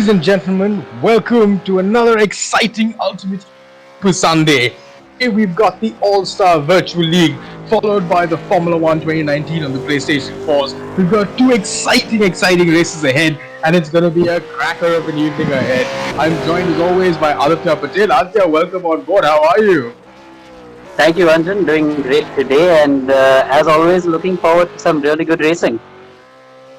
Ladies and gentlemen, welcome to another exciting Ultimate for Sunday. Here we've got the All-Star Virtual League, followed by the Formula One 2019 on the PlayStation 4s. We've got two exciting races ahead, and it's going to be a cracker of an evening ahead. I'm joined as always by Aditya Patel. Aditya, welcome on board. How are you? Thank you, Ranjan. Doing great today, and as always, looking forward to some really good racing.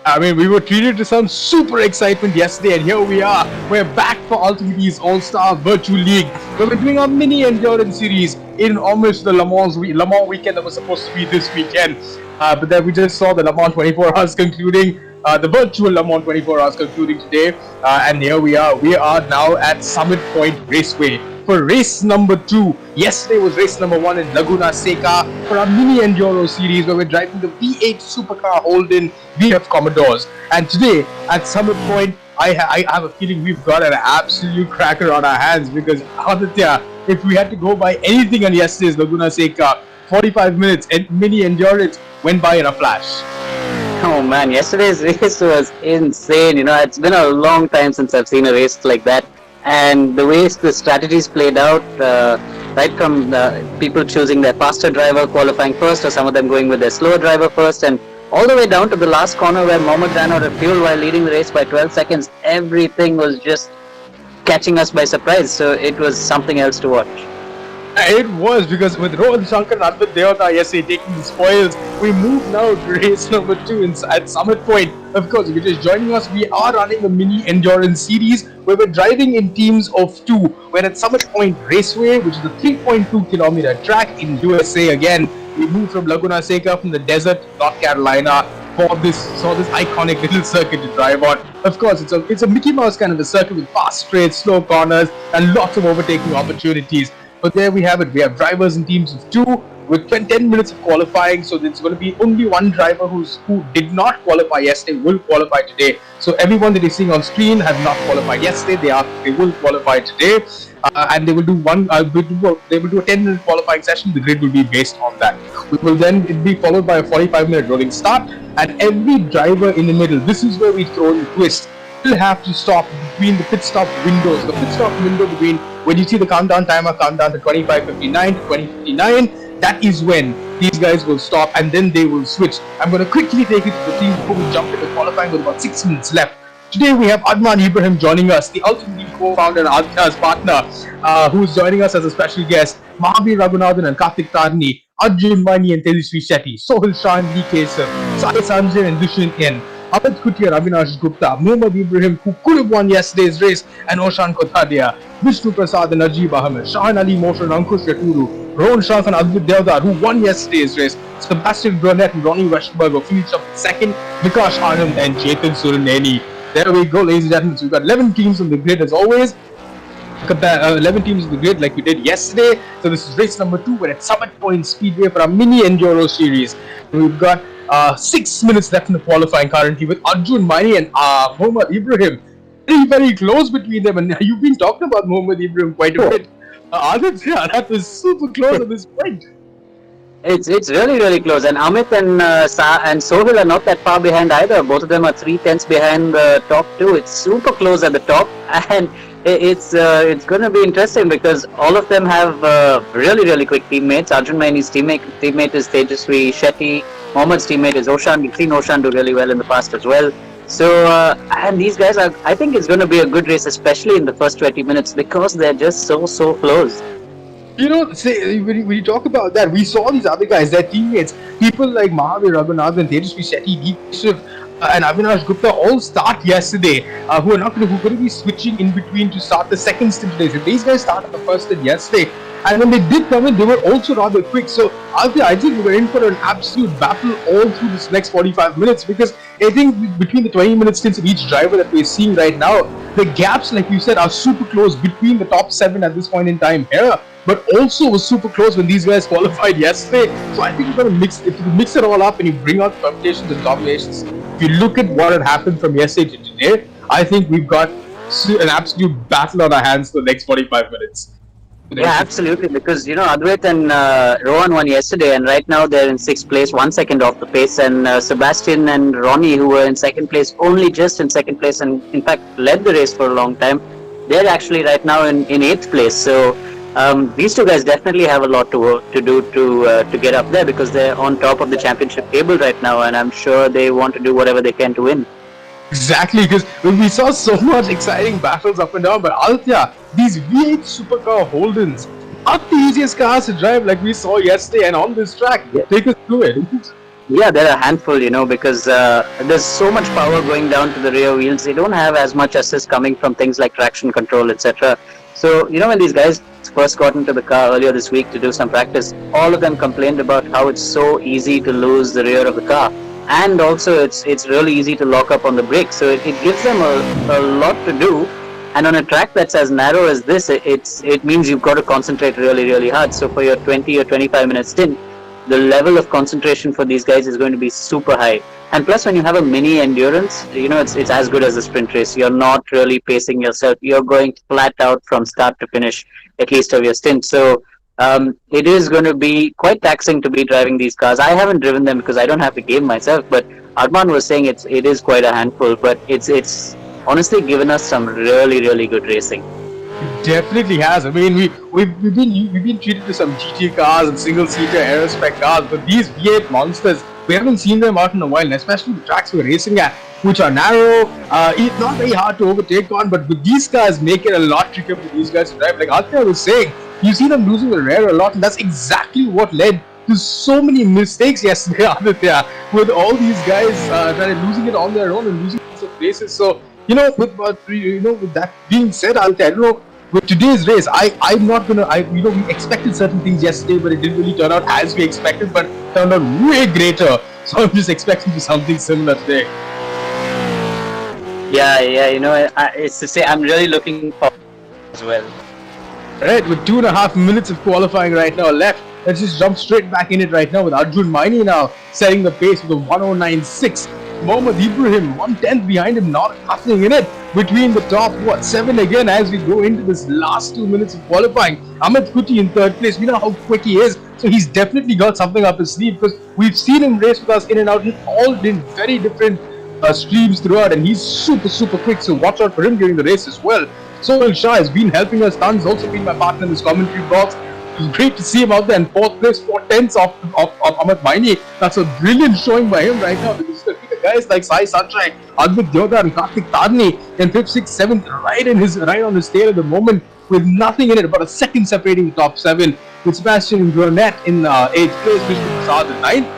I mean, we were treated to some super excitement yesterday, and here we are. We're back for Ultimate's All-Star Virtual League, where we're doing our mini endurance series in homage to the Le Mans weekend that was supposed to be this weekend. But then we just saw the Le Mans 24 Hours concluding, the virtual Le Mans 24 Hours concluding today. And here we are. We are now at Summit Point Raceway for race number 2. Yesterday was race number 1 in Laguna Seca for our mini enduro series where we're driving the V8 supercar Holden VF Commodores. And today at Summit Point, I have a feeling we've got an absolute cracker on our hands because Aditya, if we had to go by anything on yesterday's Laguna Seca, 45 minutes and mini endurance went by in a flash. Oh man, yesterday's race was insane. It's been a long time since I've seen a race like that. And the ways the strategies played out, right from people choosing their faster driver qualifying first, or some of them going with their slower driver first, and all the way down to the last corner where Mohammed ran out of fuel while leading the race by 12 seconds, everything was just catching us by surprise. So it was something else to watch. It was, because with Rohan Shankar and Advait Devata yesterday taking the spoils, we move now to race number 2 at Summit Point. Of course, if you're just joining us, we are running a mini endurance series where we're driving in teams of 2. We're at Summit Point Raceway, which is a 3.2 kilometer track in USA again. We moved from Laguna Seca from the desert to North Carolina for this iconic little circuit to drive on. Of course, it's a Mickey Mouse kind of a circuit with fast straights, slow corners, and lots of overtaking opportunities. But there we have it. We have drivers in teams of 2 with 10 minutes of qualifying. So there's going to be only one driver who did not qualify yesterday will qualify today. So everyone that is seeing on screen have not qualified yesterday. They will qualify today, and they will do they will do a 10-minute qualifying session. The grid will be based on that. We will then be followed by a 45-minute rolling start, and every driver in the middle. This is where we throw in the twist. Will have to stop between the pit stop windows. The pit stop window between when you see the countdown timer count down to 25:59 to 20:59, that is when these guys will stop and then they will switch. I'm going to quickly take it to the team before we jump into qualifying with about 6 minutes left. Today we have Adnan Ibrahim joining us, the Ultimate co-founder and Aditya's partner, who is joining us as a special guest. Mahabir Raghunathan and Karthik Tarni, Arjun Mani and Tejasvi Shetty, Sohil Shah and D. Kesar, Sai Sanjay and Dushin N. Amit Kutia, Avinash Gupta, Mohammad Ibrahim, who could have won yesterday's race, and Oshan Kothadia, Vishnu Prasad and Najib Ahmed, Shahan Ali Moshe and Ankush Yaturu, Rohan Shankar and Advait Devata, who won yesterday's race, Sebastian Burnett and Ronnie Westenberg, who finished up second, Vikash Anand and Chetan Suraneni. There we go, ladies and gentlemen. So we've got 11 teams on the grid as always. 11 teams in the grid like we did yesterday. So this is race number 2. We're at Summit Point Speedway for our mini enduro series. We've got 6 minutes left in the qualifying currently with Arjun Mani and Mohammad Ibrahim. Very close between them, and you've been talking about Mohammad Ibrahim quite a bit. Aditya, that was super close at this point. It's really close, and Amit and Sohil are not that far behind either. Both of them are 3/10 behind the top 2. It's super close at the top, and it's going to be interesting because all of them have really quick teammates. Arjun Mani's teammate is Tejasvi Shetty. Mohammad's teammate is Oshan. We've seen Oshan do really well in the past as well. So, and these guys I think it's going to be a good race, especially in the first 20 minutes because they're just so close. When you talk about that, we saw these other guys, their teammates, people like Mahabir Raghunathan, Tejasvi Shetty, Deep Keshav, and Avinash Gupta all start yesterday, who are going to be switching in between to start the second stint today. So these guys started the first stint yesterday, and when they did come in, they were also rather quick. So I think we're in for an absolute battle all through this next 45 minutes because I think between the 20-minute stints of each driver that we're seeing right now, the gaps, like you said, are super close between the top 7 at this point in time here. But also was super close when these guys qualified yesterday. So I think you've got to mix it all up and you bring out permutations and combinations. If you look at what had happened from yesterday to today, I think we've got an absolute battle on our hands for the next 45 minutes. Yeah, absolutely. Because Advait and Rohan won yesterday, and right now they're in sixth place, 1 second off the pace. And Sebastian and Ronnie, who were in second place, only just in second place, and in fact led the race for a long time, they're actually right now in eighth place. So these two guys definitely have a lot to do to get up there, because they're on top of the championship table right now, and I'm sure they want to do whatever they can to win. Exactly, because we saw so much exciting battles up and down, but Aditya, these V8 supercar Holdens aren't the easiest cars to drive like we saw yesterday and on this track. Yeah. Take us through it. Yeah, they're a handful, because there's so much power going down to the rear wheels. They don't have as much assist coming from things like traction control, etc. So, when these guys first got into the car earlier this week to do some practice, all of them complained about how it's so easy to lose the rear of the car. And also, it's really easy to lock up on the brakes. So it gives them a lot to do. And on a track that's as narrow as this, it means you've got to concentrate really, really hard. So for your 20 or 25-minute stint, the level of concentration for these guys is going to be super high. And plus, when you have a mini endurance, it's as good as a sprint race. You're not really pacing yourself. You're going flat out from start to finish, at least of your stint. So it is going to be quite taxing to be driving these cars. I haven't driven them because I don't have the game myself, but Arman was saying it is quite a handful, but it's honestly given us some really, really good racing. It definitely has. I mean, we've been treated to some GT cars and single-seater aerospec cars, but these V8 monsters, we haven't seen them out in a while, and especially the tracks we're racing at, which are narrow, it's not very hard to overtake on, but with these cars, make it a lot trickier for these guys to drive. Like Aditya was saying, you see them losing the rear a lot, and that's exactly what led to so many mistakes yesterday, Aditya, with all these guys that are losing it on their own and losing lots of places. So, with that being said, Aditya, I don't know, with today's race, I'm not gonna. We expected certain things yesterday, but it didn't really turn out as we expected, but turned out way greater. So I'm just expecting something similar today. Yeah, it's to say I'm really looking forward as well. Right, with 2.5 minutes of qualifying right now left, let's just jump straight back in it right now with Arjun Maini now setting the pace with a 109.6. Mohammad Ibrahim 1/10 behind him, nothing in it. Between the top 7 again as we go into this last 2 minutes of qualifying. Amit Kuti in third place. We know how quick he is, so he's definitely got something up his sleeve, because we've seen him race with us in and out in very different streams throughout, and he's super quick. So watch out for him during the race as well. Sohail Shah has been helping us tons, also been my partner in this commentary box. It was great to see him out there in fourth place, 4/10 of Amit Maini. That's a brilliant showing by him right now, because guys like Sai Sanjay, Advait Deodar and Kartik Tarni in 5th, 6th, 7th, right on his tail at the moment, with nothing in it, about a second separating the top 7, with Sebastian Brunet in 8th place, Vishnu Prasad in 9th,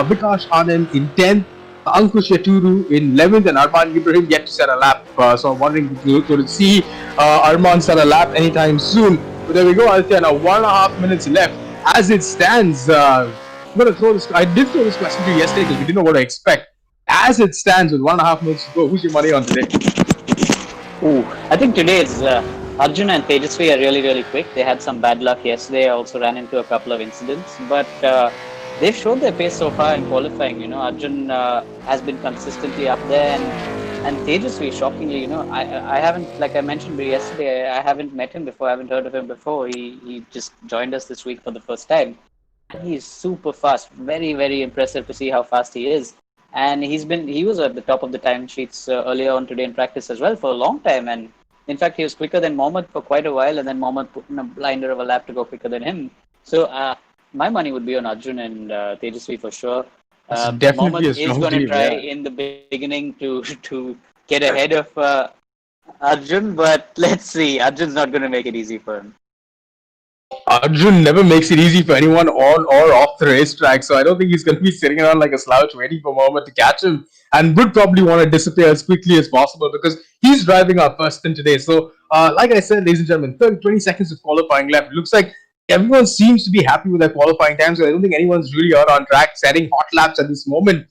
Vikash Anand in 10th, Ankush Yaturu in 11th, and Arman Ibrahim yet to set a lap. So I'm wondering if we're going to see Arman set a lap anytime soon. But there we go, Aditya. Now 1.5 minutes left. As it stands, I'm going to throw this. I did throw this question to you yesterday because we didn't know what to expect. As it stands with 1.5 minutes to go, who's your money on today? I think today it's Arjun and Tejasvi are really, really quick. They had some bad luck yesterday. I also ran into a couple of incidents, but they've shown their pace so far in qualifying. Arjun has been consistently up there, and Tejasvi, shockingly, I haven't, like I mentioned yesterday, I haven't met him before. I haven't heard of him before. He just joined us this week for the first time. He's super fast. Very, very impressive to see how fast he is. And he was at the top of the time sheets earlier on today in practice as well for a long time. And in fact, he was quicker than Mohammad for quite a while, and then Mohammad put in a blinder of a lap to go quicker than him. So my money would be on Arjun and Tejasvi for sure. Mohammad is going to try in the beginning to get ahead of Arjun, but let's see. Arjun's not going to make it easy for him. Arjun never makes it easy for anyone on or off the racetrack, so I don't think he's going to be sitting around like a slouch waiting for Mohammad to catch him, and would probably want to disappear as quickly as possible because he's driving our first stint today. So, like I said, ladies and gentlemen, 20 seconds of qualifying left. It looks like everyone seems to be happy with their qualifying time, so I don't think anyone's really out on track setting hot laps at this moment.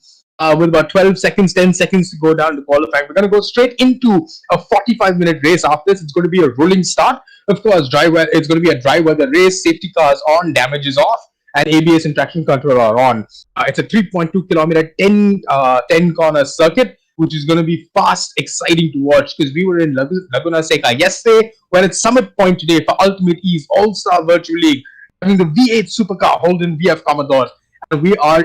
With about 12 seconds, 10 seconds to go down to qualifying. We're going to go straight into a 45-minute race after this. It's going to be a rolling start. Of course, it's going to be a dry weather race. Safety cars on, damages off, and ABS and traction control are on. It's a 3.2 kilometer, 10 corner circuit which is going to be fast, exciting to watch because we were in Laguna Seca yesterday. We're at Summit Point today for Ultimate Ease All-Star Virtual League, having the V8 Supercar Holden VF Commodore, and we are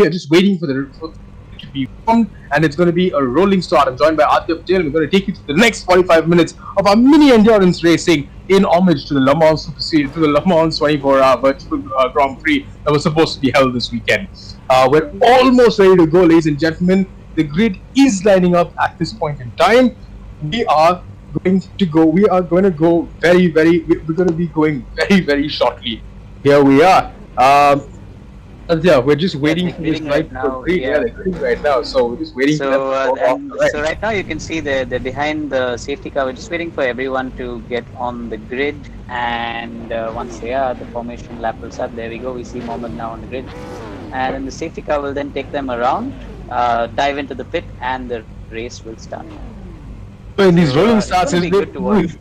just waiting for to be formed, and it's going to be a rolling start. I'm joined by Aditya Patel, and we're going to take you through the next 45 minutes of our mini endurance racing in homage to the Le Mans Super Series, to the Le Mans 24-hour virtual Grand Prix that was supposed to be held this weekend. We're almost ready to go, ladies and gentlemen. The grid is lining up at this point in time. We are going to go. We are going to go very, very. We're going to be going very, very shortly. Here we are. Yeah, we're just waiting for this light to go green. Yeah, they're green right now. So we're just waiting for them to go off. So right now you can see they're behind the safety car. We're just waiting for everyone to get on the grid, and once they are, the formation lap will start. There we go. We see Mohammed now on the grid, and then the safety car will then take them around, dive into the pit, and the race will start. So in these rolling starts, it's good to watch.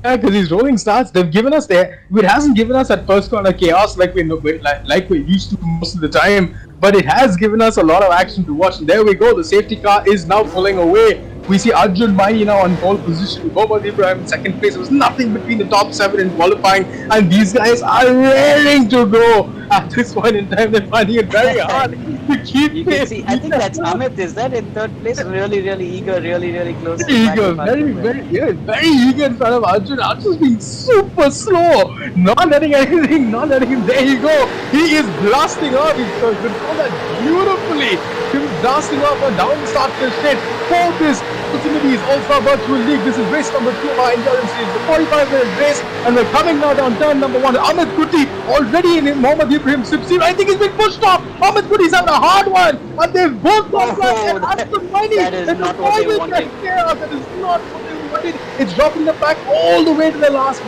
Yeah, because these rolling starts, they've given us it hasn't given us that first corner chaos like we're used to most of the time, but it has given us a lot of action to watch. And there we go, the safety car is now pulling away. We see Arjun Maini now on pole position, Mohammad Ibrahim in second place. There was nothing between the top 7 in qualifying, and these guys are raring to go. At this point in time, they're finding it very hard to keep You pace. can see, I think that's Amit, is that in third place? Really, really eager, really close. Very eager, very eager in front of Arjun. Arjun's being super slow, not letting anything, There you go. He is blasting off. He's controlled that beautifully. He's blasting off a down start to straight for this Ultimate Ease All-Star Virtual League. This is race number 2 of our endurance series, the 45-minute race, and we're coming now down turn number 1. Amit Kuti already in Mohammad Ibrahim Sipsi. I think he's been pushed off. Amit Kuti's having a hard one, and they've both gone flat. And Arjun Maini, that is not what they wanted. That is not what they wanted. It's dropping them back all the way to the last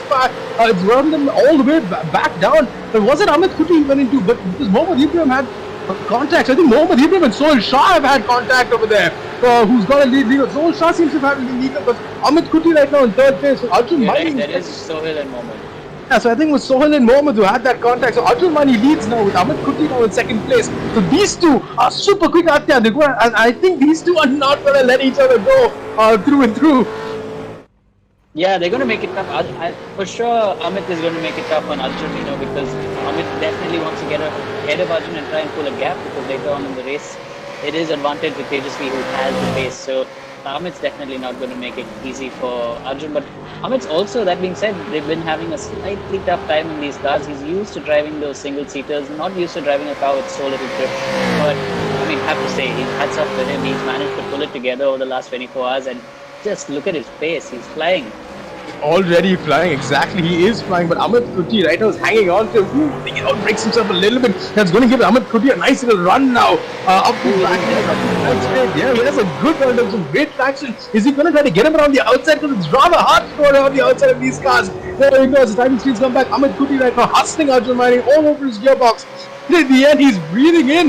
part. It's dropping them all the way back down. But was it Amit Kuti he went into? But because Mohammad Ibrahim had contact. I think Mohammad Ibrahim and Sohail Shah have had contact over there. Who's got a lead leader? Sohail Shah seems to have a lead leader, but Amit Kuti right now in third place. So Arjun Maini. That is Sohail and Mohammad. Yeah, so I think it was Sohail and Mohammad who had that contact. So Arjun Maini leads now with Amit Kuti now in second place. So these two are super quick out there. They go, and I think these two are not going to let each other go through and through. Yeah, they're going to make it tough. For sure, Amit is going to make it tough on Arjun, because Amit definitely wants to get ahead of Arjun and try and pull a gap, because later on in the race, it is advantage with Tejasvi who has the pace. So Amit's definitely not going to make it easy for Arjun. But Amit's also, that being said, they've been having a slightly tough time in these cars. He's used to driving those single-seaters, not used to driving a car with so little grip. But, I mean, have to say, hats off to him. He's managed to pull it together over the last 24 hours, and just look at his pace. He's flying. Already flying, exactly. He is flying, but Amit Kuti right now is hanging on to him. He breaks himself a little bit. That's going to give Amit Kuti a nice little run now. Up to back. Yeah, he has a good run. There's some great traction. Is he going to try to get him around the outside? Because it's rather hard to go around the outside of these cars. There he goes. The timing screens come back. Amit Kuti right now hustling Arjun Maini all over his gearbox. In the end, he's breathing in.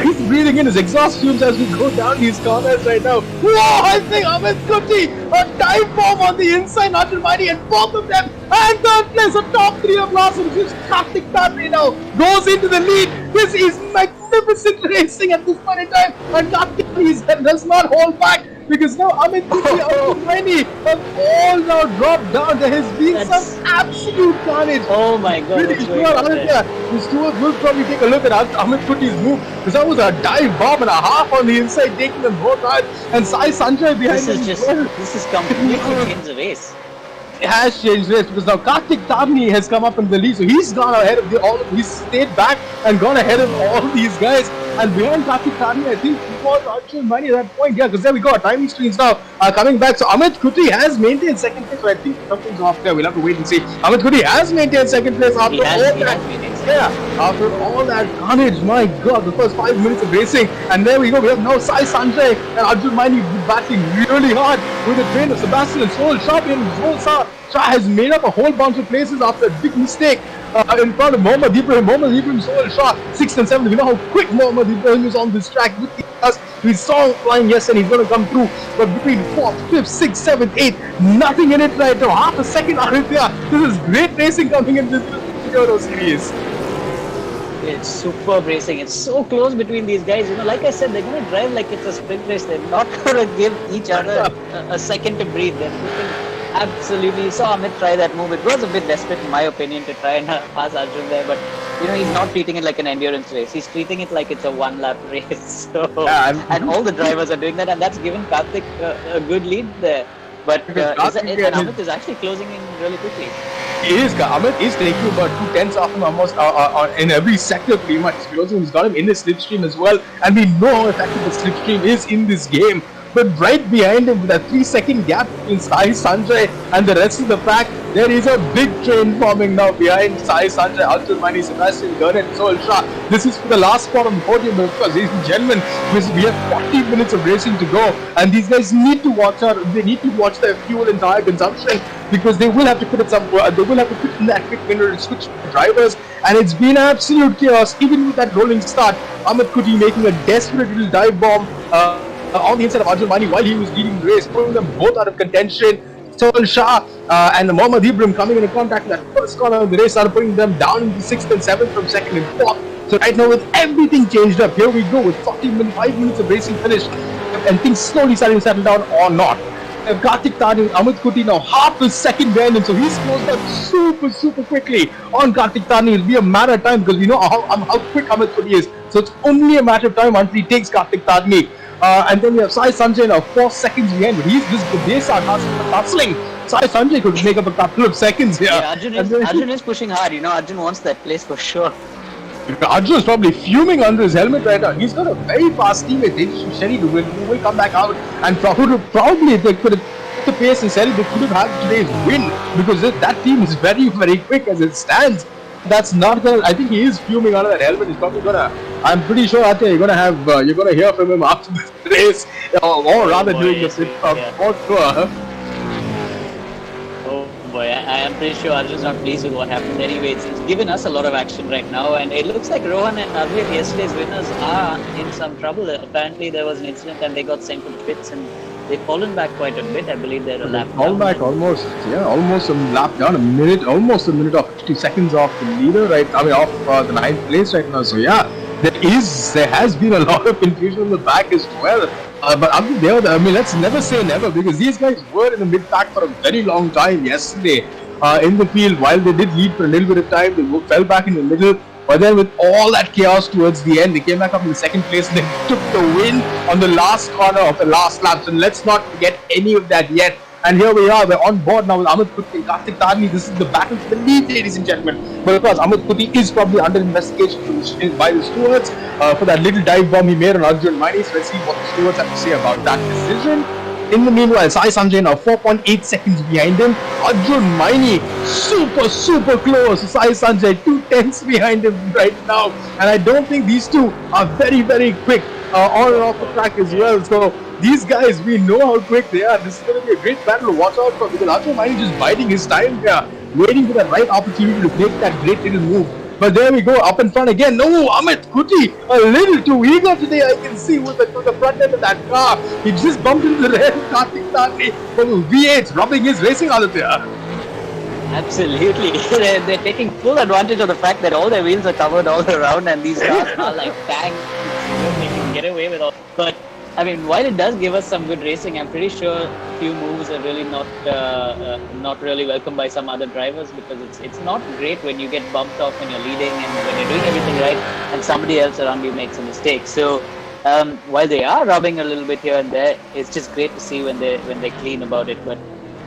He's breathing in his exhaust fumes as we go down these corners right now. Whoa! I think Amit Kuti, a dive bomb on the inside, Arjun Maini, and both of them. And third place, a top 3 of Blossoms. Just Kartik Tadri now goes into the lead. This is magnificent racing at this point in time, and Kartik does not hold back. Because now Amit Kuti and Arjun Maini have all now dropped down. There has been some absolute carnage. Oh my god. Really sure, the stewards will probably take a look at Amit Kuti's move. Because that was a dive bomb and a half on the inside, taking them both out. And Sai Sanjay behind him. This is completely changed the race. It has changed race because now Kartik Tadni has come up in the lead, so he's gone ahead of he's stayed back and gone ahead of all these guys. And behind Kartik Tadni, I think it was Arjun Maini at that point. Yeah, because there we go. Our timing screens now are coming back. So Amit Kuti has maintained second place, but I think something's off there. We'll have to wait and see. Amit Kuti has maintained second place after all that. Yeah, after all that carnage, my god, the first 5 minutes of racing. And there we go. We have now Sai Sanjay and Arjun Maini battling really hard with the train of Sebastian and Sohail Shah. Sohail Shah has made up a whole bunch of places after a big mistake in front of Mohammad Ibrahim. Mohammad Ibrahim, Sohail Shah, 6th and 7th. We know how quick Mohammad Ibrahim is on this track with the cars. We saw him flying, yes, and he's going to come through. But between 4th, 5th, 6th, 7th, 8th, nothing in it right now. Half a second out of there. This is great racing coming in this Euro series. It's superb racing. It's so close between these guys. You know, like I said, they're going to drive like it's a sprint race. They're not going to give each other a second to breathe. They're looking absolutely. You saw Amit try that move. It was a bit desperate, in my opinion, to try and pass Arjun there. But you know, he's not treating it like an endurance race. He's treating it like it's a one-lap race. So, and all the drivers are doing that, and that's given Karthik a good lead there. But and Amit is actually closing in really quickly. He is. Amit is taking about 2 tenths off him almost in every sector pretty much. He's got him in the slipstream as well, and we know how effective the slipstream is in this game. But right behind him, with a 3-second gap between Sai Sanjay and the rest of the pack, there is a big train forming now behind Sai Sanjay, Arjun Maini, Sebastian Gurnett, and Sohail Shah. This is for the last spot on the podium, because, ladies and gentlemen, we have 40 minutes of racing to go, and these guys need to watch out. They need to watch their fuel and tire consumption, because they will have to put it they will have to put in that quick winner and switch drivers, and it's been absolute chaos. Even with that rolling start, Amit Kuti making a desperate little dive bomb on the inside of Arjun Maini while he was leading the race, putting them both out of contention. Sohail Shah and Mohammad Ibrahim coming into contact in that first corner of the race, started putting them down into 6th and 7th from 2nd and 4th. So right now, with everything changed up, here we go with 5 minutes of racing finished, and things slowly starting to settle down or not. Karthik Tani, Amit Kuti now half a second behind him, so he's closed up super quickly on Karthik Tani. It'll be a matter of time, because we know how quick Amit Kuti is, so it's only a matter of time until he takes Karthik Tani. And then we have Sai Sanjay now 4 seconds behind, but they start hustling. Sai Sanjay could make up a couple of seconds here. Yeah, Arjun is pushing hard. You know, Arjun wants that place for sure. Arjun is probably fuming under his helmet right now. He's got a very fast teammate, Sherry, who will come back out, and probably if they could have the pace and Sherry, they could have had today's win, because that team is very quick as it stands. That's not gonna. I think he is fuming under that helmet. He's probably gonna. I'm pretty sure, Atya, you're gonna hear from him after this race, or rather during the fourth tour. Oh boy, I am pretty sure Arjun's not pleased with what happened. Anyway, it's given us a lot of action right now, and it looks like Rohan and Arvind, yesterday's winners, are in some trouble. Apparently, there was an incident and they got sent to pits, and they've fallen back quite a bit. I believe they're a lap down. Fall back almost a lap down, almost a minute or 50 seconds off the leader, right? I mean, off the 9th place right now. So yeah, there has been a lot of confusion in the back as well. But I mean, let's never say never, because these guys were in the mid pack for a very long time yesterday in the field. While they did lead for a little bit of time, they fell back in the middle. But then with all that chaos towards the end, they came back up in the 2nd place and they took the win on the last corner of the last lap. So let's not forget any of that yet. And here we are, we're on board now with Amit Kuti and Karthik Tani. This is the battle for the lead, ladies and gentlemen. But of course, Amit Kuti is probably under investigation by the stewards for that little dive bomb he made on Arjun Maini. So let's see what the stewards have to say about that decision. In the meanwhile, Sai Sanjay now 4.8 seconds behind him. Arjun Maini super close. Sai Sanjay 2 tenths behind him right now. And I don't think these two are very quick on and off the track as well. So these guys, we know how quick they are. This is going to be a great battle to watch out for, because Arjun Maini just biding his time here, waiting for the right opportunity to make that great little move. But there we go, up in front again. No, Amit Kuti, a little too eager today, I can see, with the front end of that car. He just bumped into the rear Karthik Tani from V8, rubbing his racing Aditya. Absolutely. They're taking full advantage of the fact that all their wheels are covered all around, and these cars are like tanks. They can get away with all. But I mean, while it does give us some good racing, I'm pretty sure a few moves are really not really welcomed by some other drivers, because it's not great when you get bumped off when you're leading and when you're doing everything right and somebody else around you makes a mistake. So while they are rubbing a little bit here and there, it's just great to see when they clean about it. But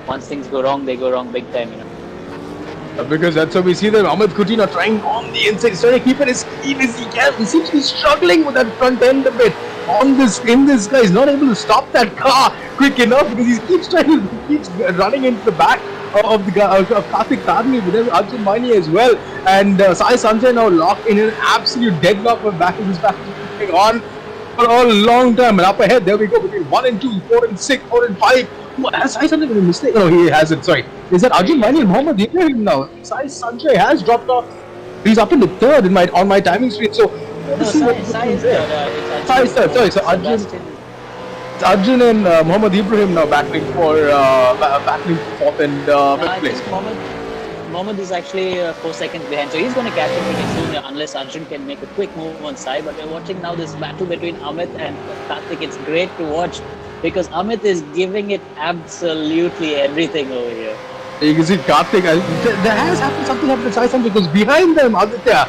once things go wrong, they go wrong big time, you know. Because that's how we see them. Amit Kuti now trying on the inside, he's trying to keep it as clean as he can. He seems to be struggling with that front end a bit. In this guy, he's not able to stop that car quick enough, because he keeps running into the back of Karthik Tani, with Arjun Maini as well. And Sai Sanjay now locked in an absolute deadlock with back of his back on for a long time. And up ahead, there we go, between 1 and 2, 4 and 6, 4 and 5. Has Sai Sanjay made a mistake? No, he hasn't. Sorry. Is that Arjun Maini and Mohammad Ibrahim now? Sai Sanjay has dropped off. He's up in the 3rd on my timing screen. So Sai is third. Sorry. So Arjun and Mohammad Ibrahim now battling for 4th and 5th place. Mohammed is actually 4 seconds behind, so he's going to catch him pretty soon unless Arjun can make a quick move on side. But we're watching now this battle between Amit and Karthik. It's great to watch because Amit is giving it absolutely everything over here. You can see Karthik. There has happened something happened to Sai Sanjay because behind them, Aditya,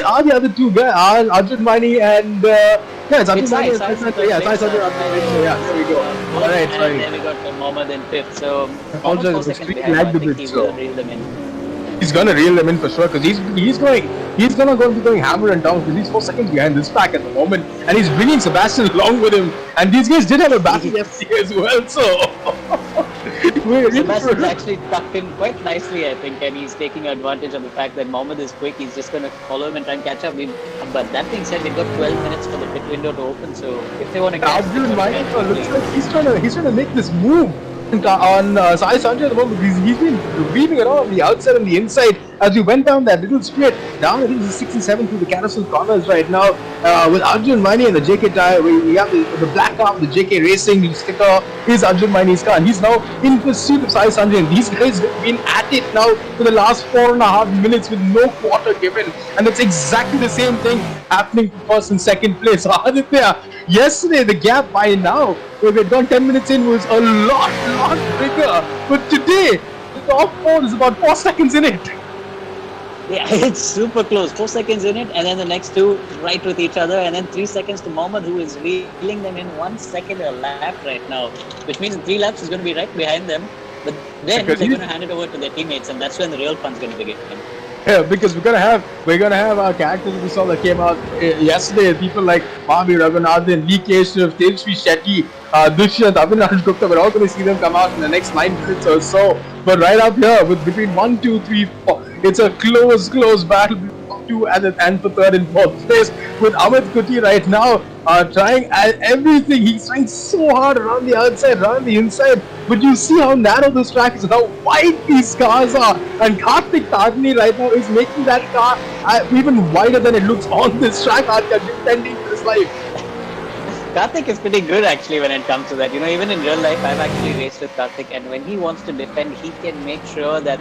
are the other two guys, are Arjun Maini and it's Arjun Maini. Sai Sanjay. Yeah, Sai Sanjay. Yeah, there we go. All right, sorry. Then we got Mohammed in fifth. So Also, Mohammed 4 seconds behind. I think he will reel them in. He's gonna reel them in for sure because he's gonna be going hammer and down because he's 4 seconds behind this pack at the moment, and he's bringing Sebastian along with him. And these guys did have a battle yesterday as well, so Sebastian's actually tucked in quite nicely, I think, and he's taking advantage of the fact that Mohammed is quick. He's just gonna follow him and try and catch up. But that being said, they've got 12 minutes for the pit window to open, so if they want to catch Arjun Maini looks like he's trying to make this move on Sai Sanjay at the moment. He's been weaving around on the outside and the inside as we went down that little straight down. I think it's 6 and 7 through the carousel corners right now with Arjun Maini and the JK tire. We have the black car, the JK Racing sticker is Arjun Maini's car, and he's now in pursuit of Sai Sanjay. And these guys have been at it now for the last 4.5 minutes with no quarter given, and it's exactly the same thing happening for first and second place. So Aditya, yesterday the gap by now, we had gone 10 minutes in, was a lot bigger, but today the top 4 is about 4 seconds in it. Yeah, it's super close. 4 seconds in it, and then the next two right with each other, and then 3 seconds to Mohammed, who is reeling them in 1 second a lap right now, which means in 3 laps is going to be right behind them. But then they're going to hand it over to their teammates, and that's when the real fun's going to begin. Yeah, because we're gonna have our characters we saw that came out yesterday. People like Bobby Raghunathan, Lee Keshav, Tejasvi Shetty, Dushyant, Avinash Gupta. We're all gonna see them come out in the next 9 minutes or so. But right up here, with between 1, 2, 3, 4, it's a close battle between 2 and for third and fourth place. With Amit Kuti right now trying everything. He's trying so hard around the outside, around the inside. But you see how narrow this track is, how wide these cars are. And Karthik Tadni right now is making that car even wider than it looks on this track. Defending for his life. Karthik is pretty good actually when it comes to that. You know, even in real life, I've actually raced with Karthik, and when he wants to defend, he can make sure that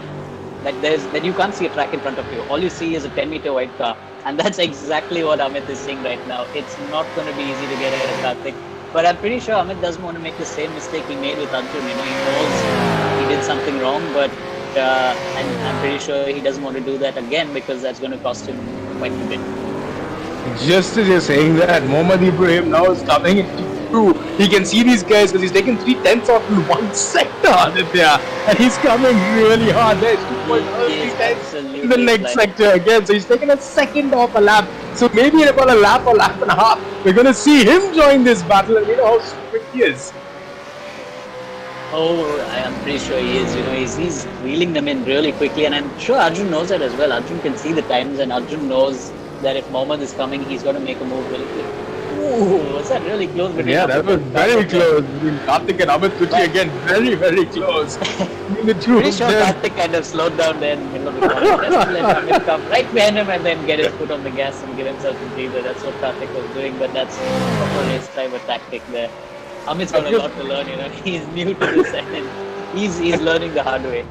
you can't see a track in front of you. All you see is a 10-meter wide car, and that's exactly what Amit is seeing right now. It's not going to be easy to get ahead of Karthik, but I'm pretty sure Amit doesn't want to make the same mistake he made with Arjun. You know, he knows he did something wrong, but and I'm pretty sure he doesn't want to do that again because that's going to cost him quite a bit. Just as you're saying that, Mohammad Ibrahim now is coming into two. He can see these guys because he's taken 3/10 off in one sector, Aditya, and he's coming really hard. There's 2.3 in the next sector again, so he's taken a second off a lap. So maybe in about a lap or lap and a half, we're going to see him join this battle, and we know how quick he is. Oh, I am pretty sure he is. You know, he's reeling them in really quickly, and I'm sure Arjun knows that as well. Arjun can see the times, and Arjun knows that if Mohammed is coming, he's going to make a move really quick. Ooh, was that really close? Yeah, that was very close. Between Karthik and Amit Kuti again, very close. The two pretty sure Karthik kind of slowed down there in the middle of the corner. Just to let Amit come right behind him and then get his foot on the gas and give himself a breather. That's what Karthik was doing, but that's proper race driver tactic there. Amit's got a lot to learn, you know. He's new to this and he's learning the hard way.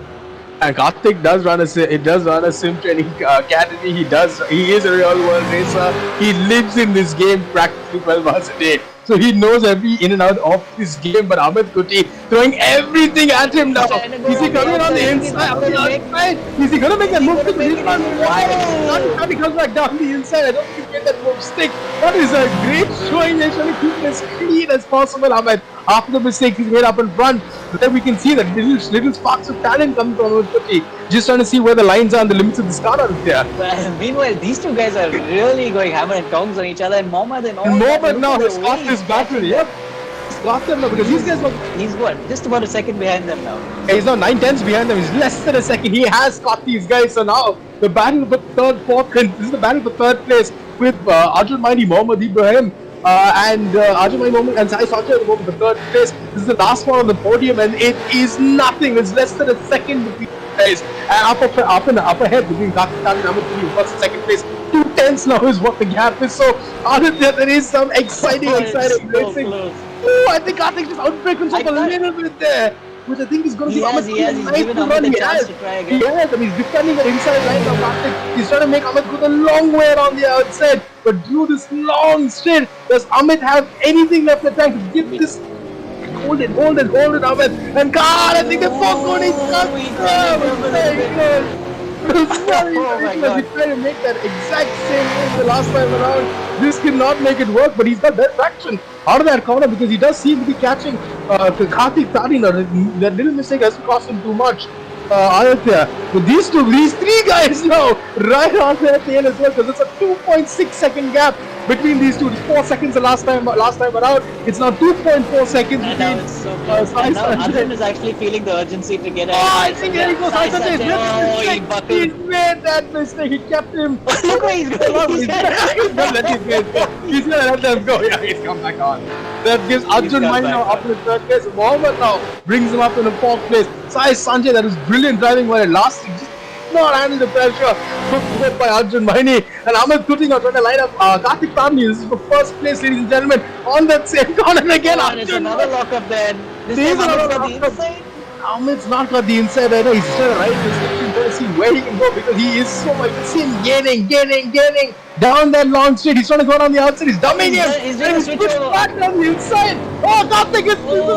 And Karthik does run a sim training academy. He is a real world racer. He lives in this game practically 12 hours a day. So he knows every in and out of this game. But Amit Kuti throwing everything at him now. Is he coming on the inside? Is he going to make that move? He comes back down the inside. I don't think he get that move stick. That is a great showing. They're trying to keep it as clean as possible, Amit. After the mistakes he's made up in front, then we can see that little sparks of talent coming from Kuti. Just trying to see where the lines are and the limits of this car are there. Well, meanwhile, these two guys are really going hammer and tongs on each other, and Mohammed now has got this battle. Yep, he's got them now because these guys. He's what? Just about a second behind them now. He's now 9/10 behind them. He's less than a second. He has got these guys. So now the battle for third, fourth, and this is the battle for third place with Arjun Maini, Mohammad Ibrahim. Arjun Maini and Sai Sanjay at the moment for third place. This is the last one on the podium, and it is nothing. It's less than a second between guys. And up ahead between Karthik and Amit Kuti, first and second place. 2/10 now is what the gap is. So Aditya, there is some exciting racing. Oh, I think Karthik just outbreak himself a little bit there. which I think is going to He give has, Amit he has. He's a nice given run. Amit a He chance has. to try He again. has, and he's defending the inside line now. Karthik. He's trying to make Amit go the long way around the outside, but through this long straight, does Amit have anything left in the tank to give this? Hold it, Amit. And God, I think the fourth one is cut. Oh, he turned it up a little bit. It was very, Oh very my close. He God. tried to make that exact same move the last time around. This cannot make it work, but he's got that traction out of that corner because he does seem to be catching Karthik Tadi now. That little mistake hasn't cost him too much. Aditya, with these three guys now, right on there at the end as well, because it's a 2.6 second gap between these two. It's 4 seconds the last time around. It's now 2.4 seconds And now between it's so close. Sai And now Sanjay. Arjun is actually feeling the urgency to get Oh, I think here he goes. Sai Sai Sanjay. Oh, he He buckled. made that mistake. He kept him. Look where he's going. He's gonna let these guys go. He's gonna let them go. Yeah, he's come back on. That gives Arjun come Mani now back up in the third place. Mohammed now brings him up in the fourth place. Sai Sanjay, that was brilliant driving while last just not handle the pressure. Put by Arjun Mani. And Amit Kuting are trying to line up Karthik Tandhi. This is for first place, ladies and gentlemen. On that same corner again. Oh, and it's another lock up there. This There's time another Amit's got the lock-up. inside. Amit's not got the inside. I know he's trying to ride this section, trying to see where he can go because he is so much. You can see him gaining down that long straight. He's trying to go down the outside. He's dumbing him. He's doing a And switch pushed over. back down the inside. Oh, Karthik is losing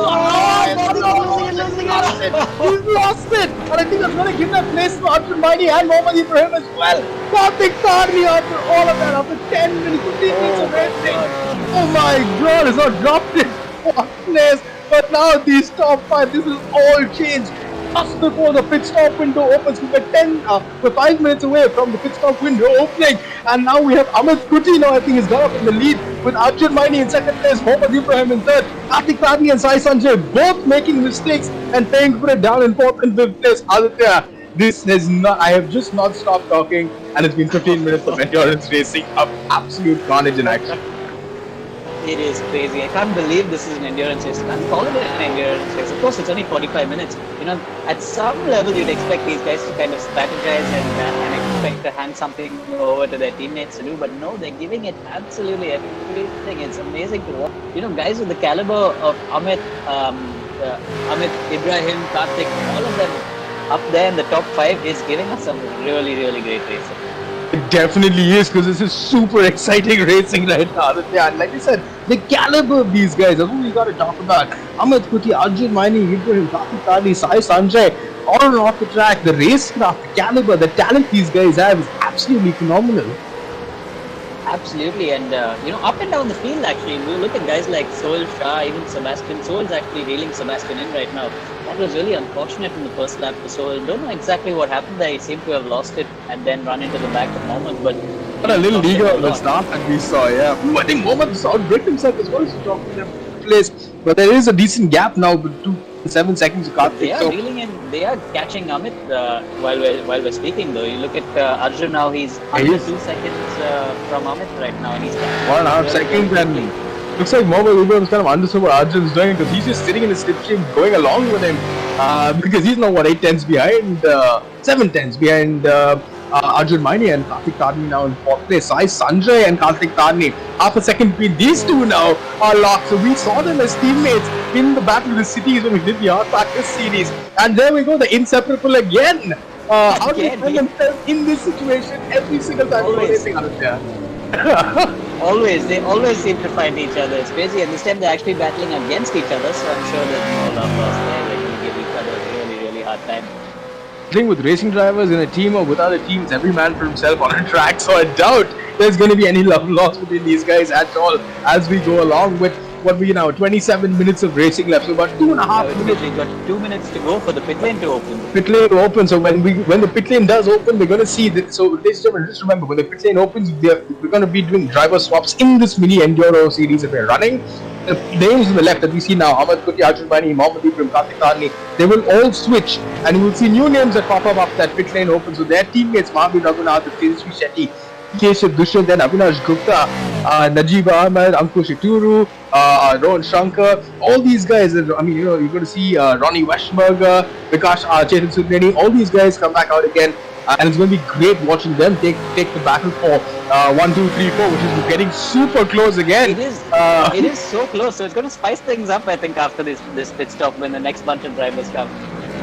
it. He's lost it. And I think that's going to give that place to Arjun Mani and Mohammad Ibrahim as well. Karthik Tandhi after all of that, after 10 minutes, 15 minutes of racing. Oh my God, he's not dropped it. Fourth place. But now these top five, this is all changed. Just before the pit stop window opens, we're 5 minutes away from the pit stop window opening, and now we have Amit Kuti now. I think he's got up in the lead with Arjun Mani in second place, Mohammad Ibrahim in third, Karthik Tandhi and Sai Sanjay both making mistakes and paying for it down in fourth and fifth place. Aditya, this has not. I have just not stopped talking, and it's been 15 minutes of endurance racing of absolute carnage in action. It is crazy. I can't believe this is an endurance race. I can't call it an endurance race. Of course, it's only 45 minutes. You know, at some level, you'd expect these guys to kind of strategize and expect to hand something over to their teammates to do. But no, they're giving it absolutely everything. It's amazing to watch. You know, guys with the caliber of Amit, Ibrahim, Karthik, all of them up there in the top 5 is giving us some really, really great racing. It definitely is, because this is super exciting racing right now. And like I said, the caliber of these guys, that's what we got to talk about. Amit Kuti, Arjun Mani, Ibrahim, Karthik Tandhi, Sai Sanjay, on and off the track, the racecraft, the caliber, the talent these guys have is absolutely phenomenal. Absolutely, and you know, up and down the field actually, we look at guys like Sohail Shah, even Sebastian. Sohail's actually reeling Sebastian in right now. That was really unfortunate in the first lap for Sohail. Don't know exactly what happened there. He seemed to have lost it and then run into the back of Mohammed, but What a little ego on the start that we saw, yeah. I think Mohammed outbreak himself as well as he's talking in place. But there is a decent gap now between 7 seconds to Karthik. They are reeling in. They are catching Amit while we're speaking. Though you look at Arjun now, he's under 2 seconds from Amit right now, and he's 1.5 seconds, and looks like Mohammed Ibrahim is kind of understood what Arjun's doing because he's just sitting in his slipstream, going along with him because he's now 8 tenths behind, 7 tenths behind Arjun Mani and Karthik Tandhi now in fourth place. Sai Sanjay and Karthik Tandhi, half a second between these two now are locked. So we saw them as teammates in the Battle of the Cities when we did the Hard Practice series, and there we go, the inseparable again. How do you find themselves in this situation every single time we're racing, Aditya? They always seem to find each other. It's crazy, and this time they're actually battling against each other. So I'm sure there's no love lost there. Like we give each other a really, really hard time. I think with racing drivers in a team or with other teams, every man for himself on a track. So I doubt there's going to be any love lost between these guys at all as we go along with what we now 27 minutes of racing left. So about 2.5 minutes. We've got 2 minutes to go for the pit lane to open. Pit lane to open. So when the pit lane does open, we're going to see that. So ladies and gentlemen, just remember, when the pit lane opens, we're going to be doing driver swaps in this mini enduro series that we're running. The names on the left that we see now, Amit Kuti, Arjun Mani, Mohammed Ibrahim, Karthik Tandhi, they will all switch, and you will see new names that pop up after that pit lane opens. So their teammates, Mahavir Raghunath, Tejasvi Shetty, Keshav Dushyant, then Avinash Gupta, Najib Ahmed, Ankush Ituru, Rohan Shankar, all these guys. I mean, you're going to see Ronnie Weschberger, Vikash Chetan Sudneni, all these guys come back out again. and it's going to be great watching them take the battle for 1, 2, 3, 4, which is getting super close again. It is so close. So it's going to spice things up, I think, after this pit stop when the next bunch of drivers come.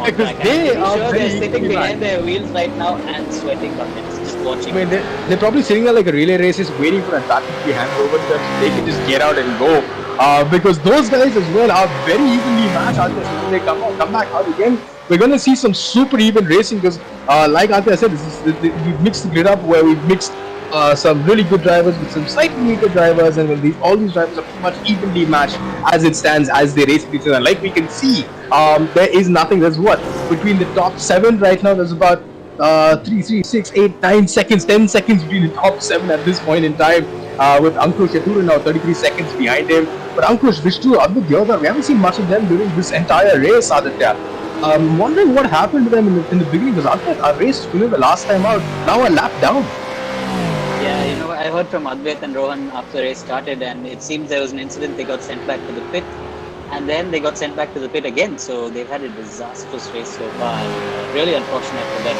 Because They're sitting behind their wheels right now and sweating buckets, just watching. I mean, they're probably sitting there like a relay race, just waiting for that battle to be handed over to them so they can just get out and go. Because those guys as well are very evenly matched. When they come back out again, we're going to see some super even racing because, like Aditya said, we've mixed the grid up where we've mixed some really good drivers with some slightly weaker drivers, and all these drivers are pretty much evenly matched as it stands as they race with each other. Like we can see, there is nothing. There's what between the top 7 right now. There's about 3, 6, 8, 9 seconds, 10 seconds between the top 7 at this point in time. With Ankush Chatura now 33 seconds behind him. But Ankush, Vishnu, Advait, Deodhar, we haven't seen much of them during this entire race, Aditya. I'm wondering what happened to them in the beginning because Advait, our race the last time out, now a lap down. Yeah, I heard from Advait and Rohan after the race started, and it seems there was an incident. They got sent back to the pit, and then they got sent back to the pit again. So they've had a disastrous race so far. Really unfortunate for them.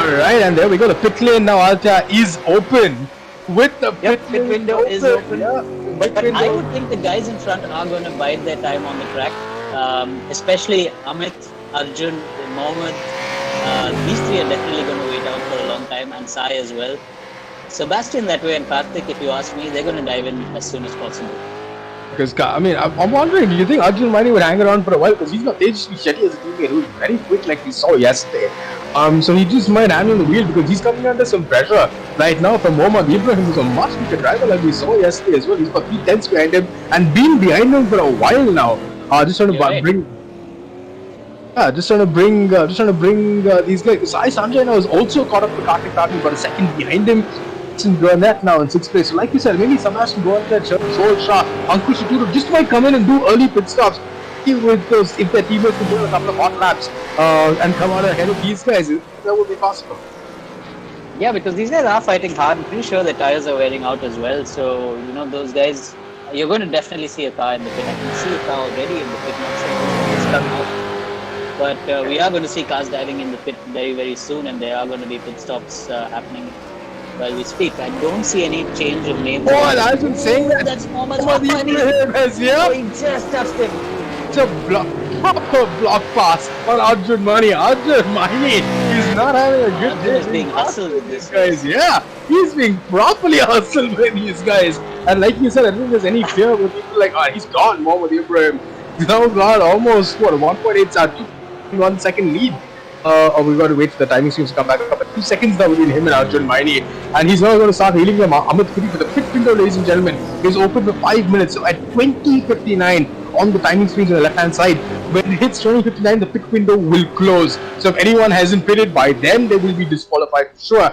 Alright, and there we go. The pit lane now, Aditya, is open. With the pit window is open. Yeah, but I would think the guys in front are going to bide their time on the track. Especially Amit, Arjun, Mohammed. These 3 are definitely going to wait out for a long time, and Sai as well. Sebastian that way and Karthik, if you ask me, they're going to dive in as soon as possible. Because, I mean, I'm wondering, do you think Arjun Maini would hang around for a while? Because he's got Tejasvi Shetty as a teammate who's very quick like we saw yesterday. So he just might hang on the wheel because he's coming under some pressure right now from Mohammad Ibrahim, who's a much weaker driver like we saw yesterday as well. He's got 3 tenths behind him and been behind him for a while now. Just trying to bring these guys. Sai Sanjay now is also caught up to Karthik Karthik, but a second behind him. Gurnet now in 6th place. So like you said, maybe Sebastian Gurnet, Soul Shah, Ankush Chatura just might come in and do early pit stops. With those, if their teammates can do a couple of hot laps and come out ahead of these guys, that would be possible. Yeah, because these guys are fighting hard. I'm pretty sure the tires are wearing out as well. So, those guys, you're going to definitely see a car in the pit. I can see a car already in the pit, not sure if it's coming out. But we are going to see cars diving in the pit very, very soon, and there are going to be pit stops happening while we speak. I don't see any change of names. Oh, I've been saying that. That's Mohammed Ibrahim, yeah. Oh, he just touched him. It's a proper block pass on Arjun Maini. Arjun Maini is not having a good day. He's being hustled with this guys. Yeah, he's being properly hustled by these guys. And like you said, I don't think there's any fear with people like, he's gone, Mohammed Ibrahim. He's now got almost, 1.8 1 second lead. Or we've got to wait for the timing seems to come back up. 2 seconds now between him and Arjun Maini. And he's now going to start healing them. Amit Khuri for the pit window, ladies and gentlemen, is open for 5 minutes. So at 20:59 on the timing screens on the left hand side, when it hits 20:59, the pit window will close. So if anyone hasn't pitted by then, they will be disqualified for sure.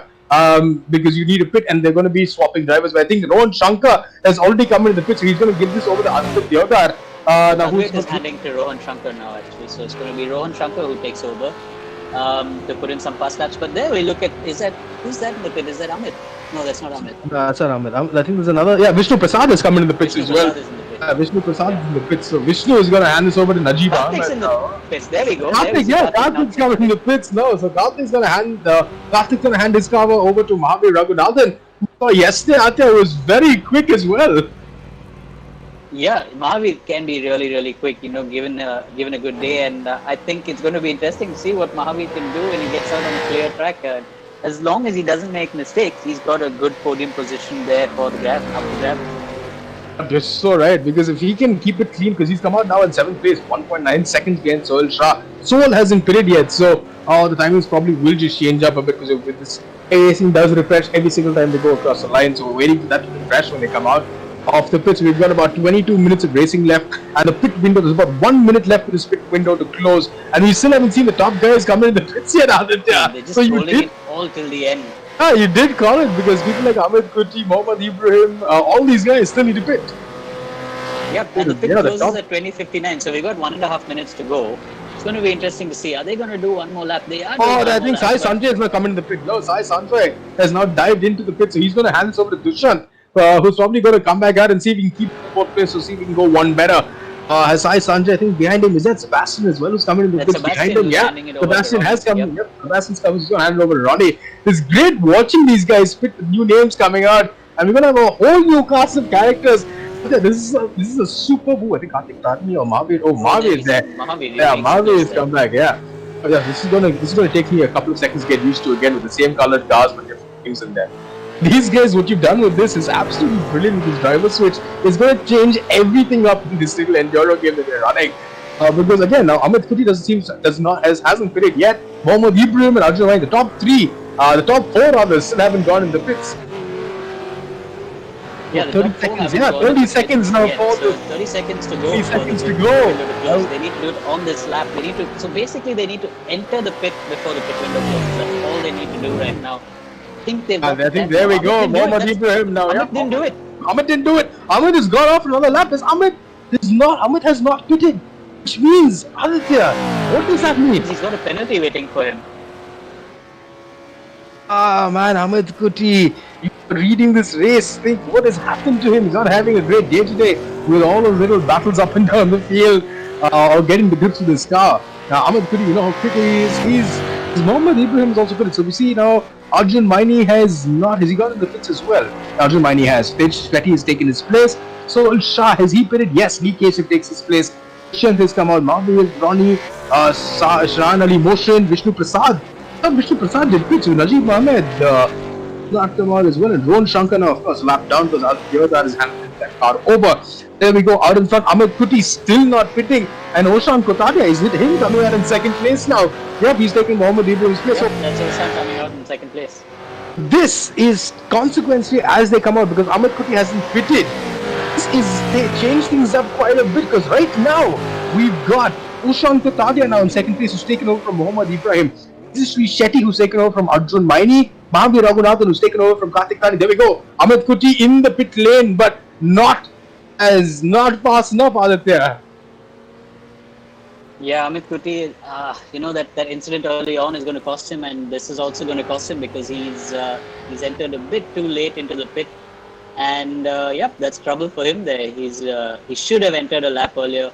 Because you need a pit and they're going to be swapping drivers. But I think Rohan Shankar has already come into the pit, so he's going to give this over to Advait Deodhar. Now who's handing to Rohan Shankar now actually, so it's going to be Rohan Shankar who takes over to put in some fast laps. But there we look at, who's that in the pit? Is that Amit? No, that's not Amit. That's not Amit. I think there's another. Yeah, Vishnu Prasad is coming in the pits as well. Vishnu Prasad is in the pits, so Vishnu is going to hand this over to Najib Ahmed. In the pits. There we go. Karthik's coming in the pits now. So Karthik's going to hand his car over to Mahavir Raghunathan. Yesterday, Atya was very quick as well. Yeah, Mahavir can be really, really quick, given a good day, and I think it's going to be interesting to see what Mahavir can do when he gets out on a clear track. As long as he doesn't make mistakes, he's got a good podium position there for the grab, up the grab. You're so right, because if he can keep it clean, because he's come out now in 7th place, 1.9 seconds against Sohail Shah. Sohail hasn't pitted yet, so the timings probably will just change up a bit, because with this racing does refresh every single time they go across the line, so we're waiting for that to refresh when they come out off the pits. We've got about 22 minutes of racing left, and the pit window, there's about 1 minute left for this pit window to close, and we still haven't seen the top guys come in the pits yet, Aditya. They're just holding it all till the end. You did call it, because people like Amit Khuri, Mohammed Ibrahim, all these guys still need to pit. Yep, and the pit closes at 20:59, so we've got 1.5 minutes to go. It's going to be interesting to see. Are they going to do one more lap? They are. I think Sai Sanjay is going to come into the pit. No, Sai Sanjay has now dived into the pit, so he's going to hand this over to Dushyant, who's probably going to come back out and see if he can keep the 4th place, so see if he can go one better. Hasai Sanjay, I think behind him is that Sebastian as well, who's coming in the That's pits behind Sebastian him. who's Yeah, handing it over to Sebastian has come. Ronnie. Yep. Yep, Sebastian's coming. He's going to hand it over to Ronnie. It's great watching these guys spit with new names coming out, and we're going to have a whole new cast of characters. This is a super boo. I think Kartik Tarni or Mahavir. Oh, Mahavir is there. Mahavir. Yeah, Mahavir has there. come back. Yeah. Oh, yeah, this is gonna take me a couple of seconds to get used to again with the same colored cars but different things in there. These guys, what you've done with this is absolutely brilliant with this driver switch. It's going to change everything up in this little enduro game that they're running. Because again, now Amit Kuti hasn't pitted yet. Mohammad Ibrahim and Arjun Wine, the top four rather, still haven't gone in the pits. Yeah, 30 seconds. Yeah, 30 seconds now for so 30 seconds to go. 30 seconds to go. They need to do it on this lap. So basically, they need to enter the pit before the pit window closes. That's all they need to do right now. I think there we go. Mohammad Ibrahim now. Amit didn't do it. Amit didn't do it. Amit has gone off another lap. Amit has not pitted. Which means, Aditya, what does that mean? He's got a penalty waiting for him. Ah man, Amit Kuti, you're reading this race. Think what has happened to him. He's not having a great day today with all those little battles up and down the field or getting the grips with his car. Now, Amit Kuti, you know how quick he is. He's Mohammad Ibrahim is also good. So we see now Arjun Maini has he got in the pits as well? Arjun Maini has. Petty has taken his place. So Shah, has he pitted? Yes, Lee Keshav takes his place. Shant has come out. Mahavir, Ronnie, Shran Ali Motion, Vishnu Prasad. Vishnu Prasad did pitch. Najib Ahmed not come out as well. And Ron Shankar now, of course, lapped down because Devadar is handling that car over. There we go. Out in front, Amit Kuti still not pitting. And Oshan Kotadia, is it him coming out in second place now? Yep, he's taking Mohammad Ibrahim's place. Yep, that's Oshan coming out in second place. This is consequently as they come out because Amit Kuti hasn't pitted. They change things up quite a bit because right now we've got Ushan Kotadia now in second place who's taken over from Mohammad Ibrahim. This is Sri Shetty who's taken over from Arjun Maini. Mahavir Raghunathan who's taken over from Kartik Tani. There we go. Amit Kuti in the pit lane but not fast enough, Aditya. Yeah, Amit Kuti, that incident early on is going to cost him, and this is also going to cost him because he's entered a bit too late into the pit. And that's trouble for him there. He should have entered a lap earlier.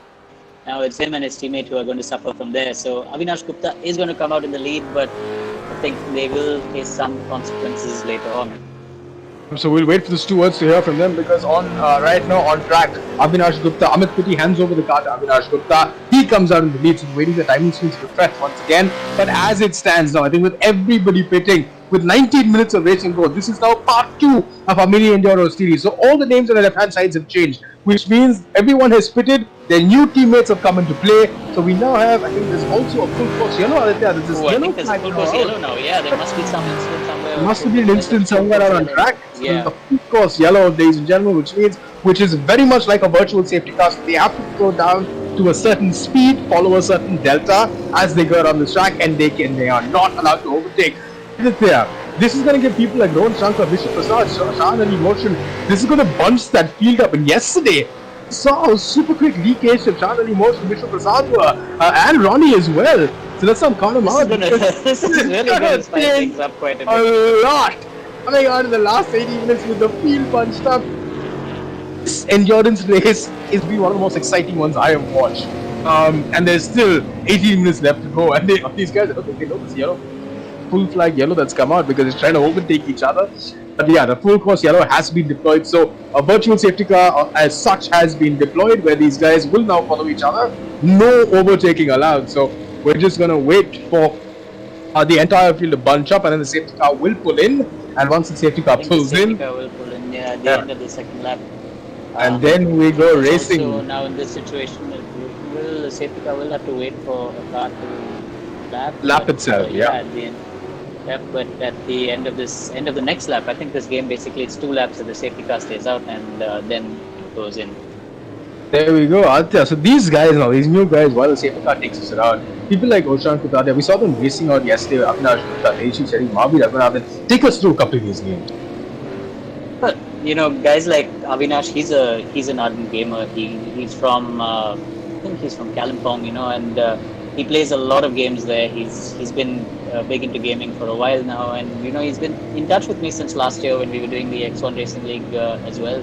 Now it's him and his teammate who are going to suffer from there. So Avinash Gupta is going to come out in the lead, but I think they will face some consequences later on. So we'll wait for the stewards to hear from them because right now on track, Avinash Gupta, Amit Kuti hands over the car to Avinash Gupta. He comes out in the lead, so waiting the timing screens to refresh once again. But as it stands now, I think with everybody pitting, with 19 minutes of racing go, this is now part 2 of our mini Enduro series. So all the names on the left-hand sides have changed, which means everyone has pitted. Their new teammates have come into play. So we now have, I think there's also a full course yellow. I think there's a full course yellow now. Yeah, there must be some incident somewhere. There must have been an incident somewhere out on track. Yeah. A full course yellow, ladies and gentlemen, which is very much like a virtual safety car. So they have to go down to a certain speed, follow a certain delta as they go around the track, and they are not allowed to overtake. This is going to give people like Rohan Shankar, Vishnu Prasad, Shah Ali Motion, this is going to bunch that field up. And yesterday, saw how super quick Lee Keshav, Shah Ali Motion, Vishnu Prasad were, and Ronnie as well. So that's some kind of This is really going to spice things up quite a bit. A lot coming out in the last 80 minutes with the field bunched up. This endurance race has been one of the most exciting ones I have watched. And there's still 18 minutes left to go. And these guys, I don't think they know this yellow, full flag yellow that's come out because it's trying to overtake each other. But yeah, the full course yellow has been deployed. So a virtual safety car as such has been deployed where these guys will now follow each other. No overtaking allowed. So we're just going to wait for the entire field to bunch up and then the safety car will pull in. And once the safety car pulls in, the safety car will pull in at the end of the second lap. And then we go racing. So now in this situation, the safety car will have to wait for a car to lap itself. At the end. Yep, but at the end of the next lap, I think this game basically it's 2 laps that the safety car stays out and then it goes in. There we go, Aditya. So these guys now, these new guys, while the safety car takes us around, people like Oshan Kotadia, we saw them racing out yesterday, Avinash Gupta, Neshi Shetty, Mahavir Raghunathan. Take us through a couple of these games. But guys like Avinash, he's an ardent gamer. He's from I think he's from Kalimpong, and he plays a lot of games there. He's been big into gaming for a while now, and he's been in touch with me since last year when we were doing the X1 Racing League as well.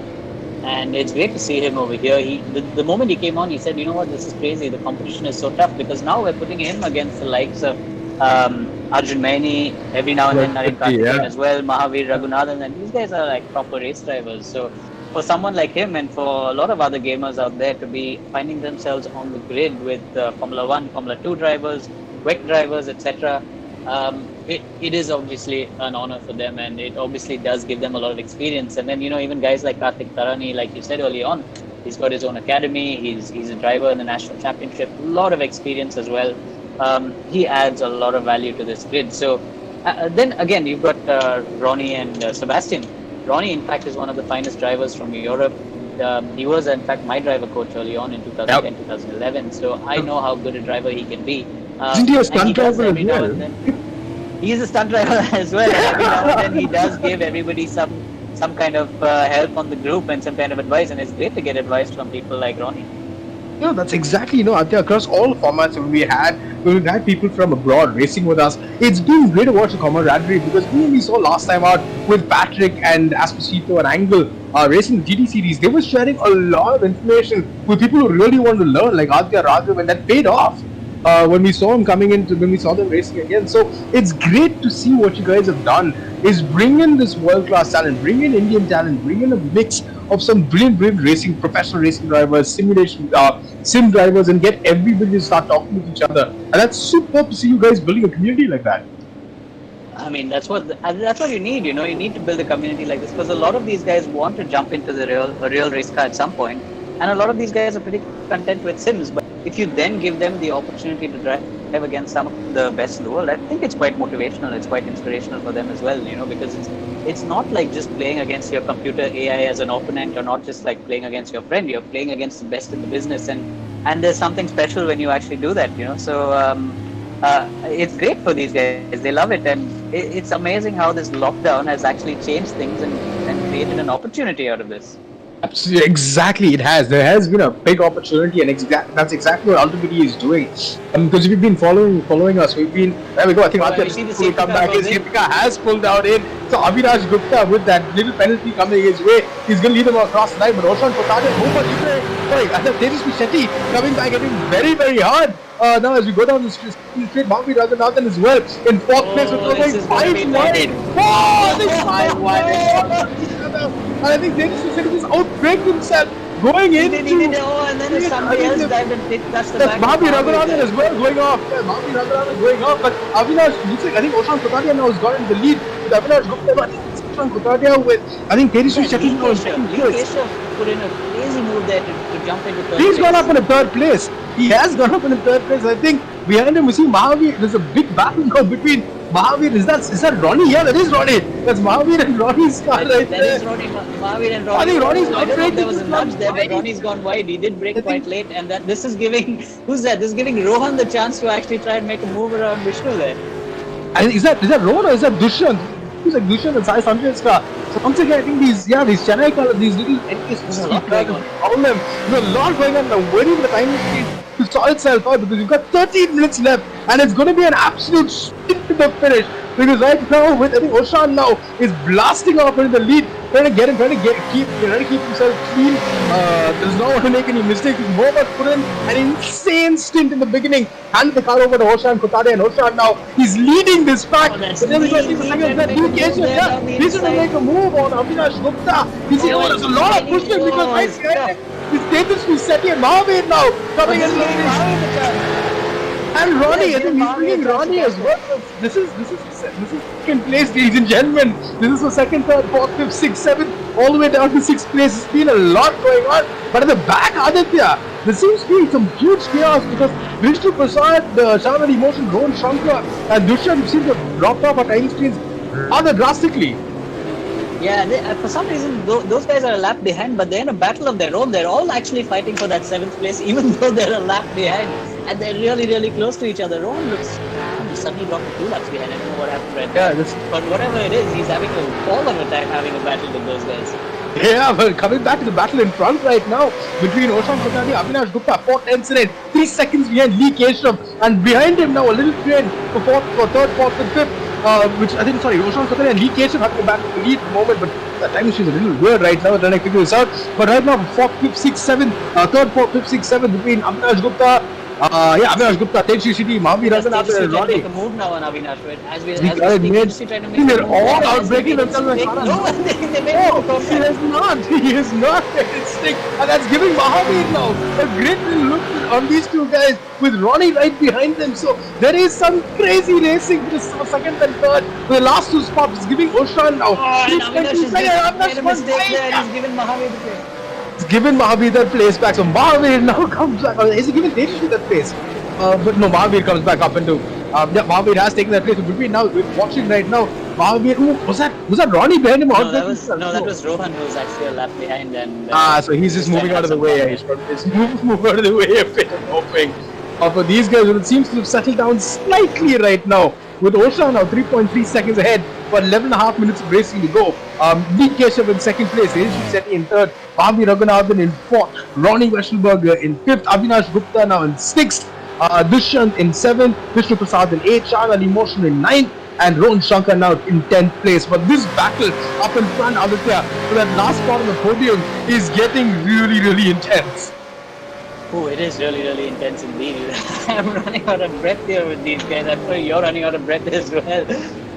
And it's great to see him over here. The moment he came on, he said, "You know what? This is crazy. The competition is so tough because now we're putting him against the likes of Arjun Maini, every now and then Naren Karthikeyan as well, Mahavir Raghunathan, and these guys are like proper race drivers. So for someone like him and for a lot of other gamers out there to be finding themselves on the grid with Formula 1, Formula 2 drivers, WEC drivers, etc., it is obviously an honor for them, and it obviously does give them a lot of experience. And then, even guys like Karthik Tarani, like you said early on, he's got his own academy, he's a driver in the national championship, a lot of experience as well. He adds a lot of value to this grid. So then again, you've got Ronnie and Sebastian. Ronnie, in fact, is one of the finest drivers from Europe. He was, in fact, my driver coach early on in 2010, 2011. So I know how good a driver he can be. Isn't he a stunt driver as well? He's a stunt driver as well. And every now and then he does give everybody some kind of help on the group and some kind of advice. And it's great to get advice from people like Ronnie. That's exactly, Aditya, across all formats we've had people from abroad racing with us. It's been great to watch the camaraderie because we saw last time out with Patrick and Esposito and Angle racing the GT series. They were sharing a lot of information with people who really want to learn, like Aditya Raghav, and that paid off. When we saw when we saw them racing again. So it's great to see what you guys have done is bring in this world-class talent, bring in Indian talent, bring in a mix of some brilliant racing, professional racing drivers, sim drivers, and get everybody to start talking with each other. And that's superb to see you guys building a community like that. I mean, that's what you need. You need to build a community like this because a lot of these guys want to jump into a real race car at some point, and a lot of these guys are pretty content with sims. But if you then give them the opportunity to drive against some of the best in the world, I think it's quite motivational. It's quite inspirational for them as well. Because it's not like just playing against your computer AI as an opponent, or not just like playing against your friend. You're playing against the best in the business, and there's something special when you actually do that. So it's great for these guys. They love it, and it's amazing how this lockdown has actually changed things and created an opportunity out of this. Absolutely, exactly. It has. There has been a big opportunity, and that's exactly what Ultimately is doing. Because if you've been following us, we've been. There we go. I think after come back, Deepika has pulled out in. So Avinash Gupta with that little penalty coming his way, he's going to lead them across the line. But Roshan Kothari, Tejasvi Shetty coming back at him very hard. Now as we go down the straight, Mahavir Raghunathan as well in fourth place with going 5 wide. Oh, this 5 wide. And I think Tejasvi Shetty just outbraked himself going in. And then somebody else dived and touched the back. Mahavir Raghunathan as well going off. Mahavir Raghunathan going off. But Avinash looks like, I think Roshan Kothari now has got in the lead with Avinash Gupta. But Roshan Kothari with, I think Tejasvi Shetty was put in a crazy move there to jump into third place. He's gone up in a third place. He has gone up in a third place. I think behind him we see Mahavir. There's a big battle now between Mahavir. Is that Ronnie? Yeah, that is Ronnie. That's Mahavir and Ronnie's car right there. That is Ronnie. Mahavir and Ronnie. I think Ronnie's not breaking. There was a nudge there, but Ronnie's gone wide. He did break quite late, and this is giving who's that? This is giving Rohan the chance to actually try and make a move around Vishnu there. And is that Rohan or is that Dushyant? Who's like Dushyant and Sai Sanjay's car? So once again, I think these Chennai cars, these little entities, all them, there's a lot going on. Now, waiting for the time to sort itself out because you've got 13 minutes left, and it's going to be an absolute sprint to the finish. Because right now, I think Oshan now is blasting off into the lead, trying to keep himself clean. Does not want to make any mistakes. Mohammad put in an insane stint in the beginning, handed the car over to Oshan Kothari, and Oshan now he's leading this pack. He's going to make a move on Avinash Gupta. You see, there's a lot of pushing because right here is Tejasvi Shetty and Mahavir now coming in. And Ronnie, I think he's bringing Ronnie as well. This is second place, ladies and gentlemen. This is for second, third, fourth, fifth, sixth, seventh, all the way down to sixth place. It's been a lot going on. But at the back, Aditya, there seems to be some huge chaos because Vishnu Prasad, Shaman Emotion, Rohan Shankar, and Dushyant seem to have dropped off our time screens rather drastically. Yeah, for some reason, those guys are a lap behind, but they're in a battle of their own. They're all actually fighting for that 7th place, even though they're a lap behind. And they're really close to each other. Rohan looks suddenly dropped 2 laps behind. I don't know what happened right now. But whatever it is, he's having a ball of a time having a battle with those guys. Yeah, but coming back to the battle in front right now between Oshan Kothari, Avinash Gupta, 4th incident, 3 seconds behind Lee Keshav, and behind him now a little train for third, fourth, and fifth. which I think, sorry, Roshan Khatri and Lee Keshav have to go back to the lead at the moment, but the time machine is a little weird right now, trying to figure this out. But right now, 4th, 5th, 6th, 7th, 3rd, 4th, 5th, 6th, 7th between Avinash Gupta, Avinash Gupta, Tejasvi City, Mahavir Yes, Razan after Tejasvi trying to Ronnie. make a move now on Avinash, right? As we We speak, got it, mate. Tejasvi trying to make They're a move. all As out they breaking make it themselves. stick. No, they made Oh, it come he back. is not. He is not. It's stick. And that's giving Mahavir now a great little look on these two guys with Ronnie right behind them. So there is some crazy racing for the second and third. The last two spots is giving Oshan now. Oh, and 3.2 Avinash has seconds. just Avinash made a won mistake right. there and he's given Mahavir the place. He's given Mahavir that place back. So Mahavir now comes back. Is he giving Tejasvi that place? But no, Mahavir comes back up into. Mahavir has taken that place. But between now, we're watching right now. Mahavir, was that Ronnie behind him? No, that was Rohan who was actually a lap behind and. So he's just moving out of the way. Yeah, he's move out of the way a bit and hoping. For these guys, it seems to have settled down slightly right now. With Osha now 3.3 seconds ahead, but 11.5 minutes of racing to go. Lee Keshav in second place, Tejasvi Shetty in third, Bhavir Raghunathan in fourth, Ronnie Weschelberg in fifth, Avinash Gupta now in sixth, Dushyant in seventh, Vishnu Prasad in eighth, Shah Ali Motion in ninth, and Rohan Shankar now in 10th place. But this battle up in front, Aditya, for that last spot on the podium is getting really, really intense. Oh, it is really, really intense indeed. I'm running out of breath here with these guys. I'm sure you're running out of breath as well.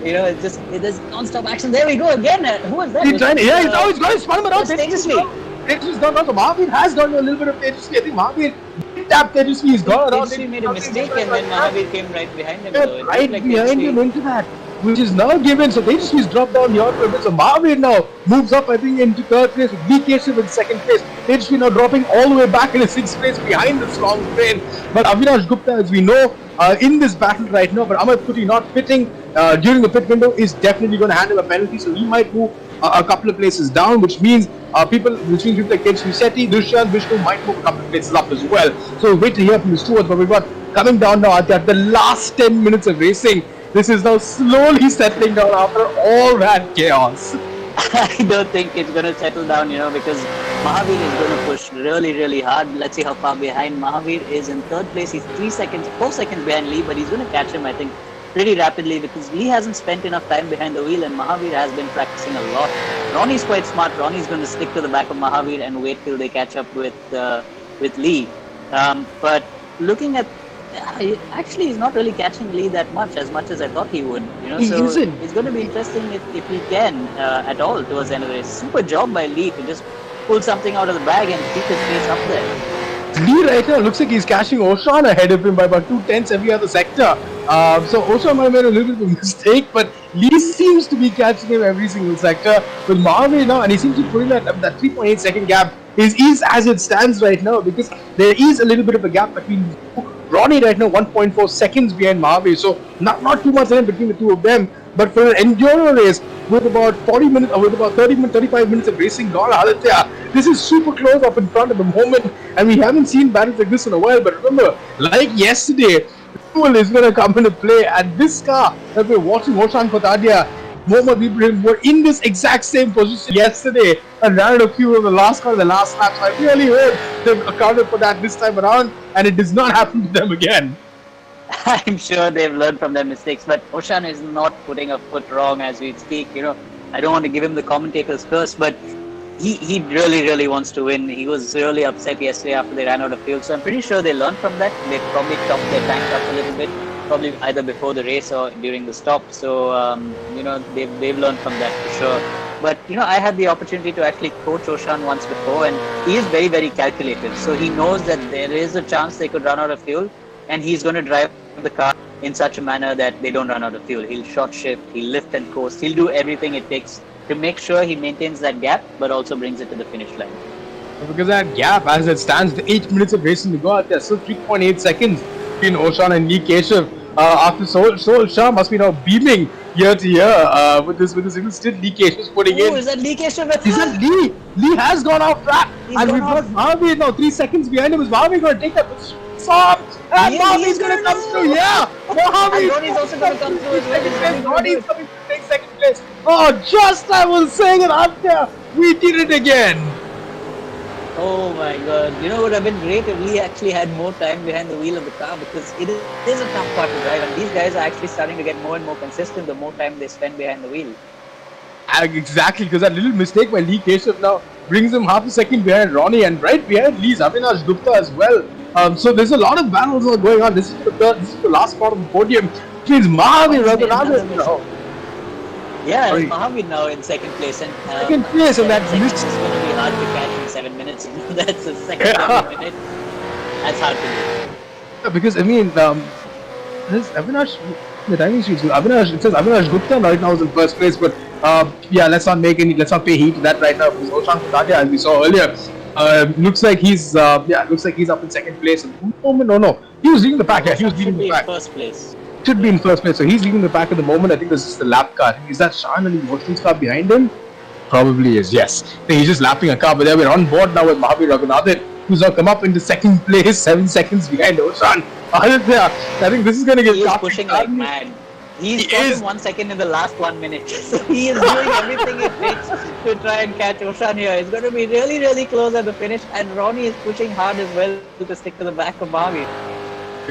You know, it is non-stop action. There we go again. Who was that? He's trying to, he's got his spun him around. Tejasvi. Tejasvi's gone around. So Mahavir has done a little bit of Tejasvi. I think Mahavir did tap Tejasvi. He's gone around. Tejasvi made a mistake and then Mahavir came right behind him. Yeah, So it right looked like behind Tejasvi- him into that, which is now given. So Tejasvi's dropped down the order a bit. So Mahavir now moves up, I think, into third place with Lee Keshav in second place. Tejasvi now dropping all the way back in sixth place behind this long train. But Avinash Gupta, as we know, in this battle right now, but Amit Kuti not fitting during the pit window is definitely going to handle a penalty. So he might move a couple of places down, which means people like Tejasvi Shetty, Dushyant, Vishnu might move a couple of places up as well. So we'll wait to hear from the stewards. But we've got coming down now at the last 10 minutes of racing. This is now slowly settling down after all that chaos. I don't think it's going to settle down, you know, because Mahavir is going to push really, really hard. Let's see how far behind. Mahavir is in third place. He's 4 seconds behind Lee, but he's going to catch him, I think, pretty rapidly because Lee hasn't spent enough time behind the wheel and Mahavir has been practicing a lot. Ronnie's quite smart. Ronnie's going to stick to the back of Mahavir and wait till they catch up with Lee. But looking at actually, he's not really catching Lee that much as I thought he would. You know, so it's going to be interesting if he can at all towards the end of the race. Super job by Lee to just pull something out of the bag and keep his pace up there. Lee right now looks like he's cashing Oshan ahead of him by about 2/10 every other sector. So Oshan might have made a little bit of a mistake, but Lee seems to be catching him every single sector with Mahavir now, and he seems to be putting that 3.8 second gap is as it stands right now because there is a little bit of a gap between Ronnie right now 1.4 seconds behind Mahavir, so not too much in between the two of them. But for an enduro race with about 40 minutes or with about 35 minutes of racing gone, Aditya, this is super close up in front at the moment, and we haven't seen battles like this in a while. But remember, like yesterday, fuel is going to come into play, and this car that we're watching, Oshan Kotadia, Mohammad Ibrahim, were in this exact same position yesterday and ran out of fuel in the last car, the last lap. So I really hope they've accounted for that this time around, and it does not happen to them again. I'm sure they've learned from their mistakes, but Oshan is not putting a foot wrong as we speak. You know, I don't want to give him the commentator's curse, but he really wants to win. He was really upset yesterday after they ran out of fuel, so I'm pretty sure they learned from that. They probably topped their tank up a little bit, probably either before the race or during the stop. So you know, they've learned from that for sure. But you know, I had the opportunity to actually coach Oshan once before, and he is very calculated. So he knows that there is a chance they could run out of fuel, and he's going to drive the car in such a manner that they don't run out of fuel. He'll short shift, he'll lift and coast, he'll do everything it takes to make sure he maintains that gap, but also brings it to the finish line. Because that gap, as it stands, the 8 minutes of racing to go out there, still 3.8 seconds between Oshan and Lee Keshav. After Soul Shah must be now beaming year to year with this little stint Lee Keshav's putting in. Is that Lee Keshav? Is that Lee? Lee has gone off track, and we've got Mahavir now 3 seconds behind him. Is Mahavir going to take that position? And Mahavir's going to come through. Yeah, Mahavir. Ronnie's also going to come through as well. Ronnie's coming to take second place. Oh, just I was saying it up there. We did it again. Oh my god. You know what would have been great if Lee actually had more time behind the wheel of the car, because it is a tough car to drive, and these guys are actually starting to get more and more consistent the more time they spend behind the wheel. Exactly, because that little mistake by Lee Keshav now brings him half a second behind Ronnie, and right behind Lee's Avinash Gupta as well. So there's a lot of battles going on. This is the last part of the podium. Which means Mahavir Raghunathan now. Yeah, Sorry. Mahavir now in second place, and Second place, and that second missed. is going to be hard to catch in 7 minutes. That's a second minute. That's hard to do. Yeah, because I mean, this Avinash, the timing sheets. Avinash, it says Avinash Gupta right now is in first place, but yeah, let's not pay heed to that right now, because Oshan Katadia, as we saw earlier, looks like he's up in second place. Oh no, he was leading the pack. Yeah, he was leading the pack. First place. Should be in first place, so he's leading the pack at the moment. I think this is the lap car. Is that Shan Ali Motion's car behind him? Probably is, yes. I think he's just lapping a car, but we're on board now with Mahavir Raghunathan, who's now come up into second place, 7 seconds behind Oshan. Aditya, I think this is going to get He is tough. pushing like mad. He's He stopping is. 1 second in the last 1 minute. So he is doing everything it takes to try and catch Oshan here. It's going to be really, really close at the finish, and Ronnie is pushing hard as well to stick to the back of Mahavir.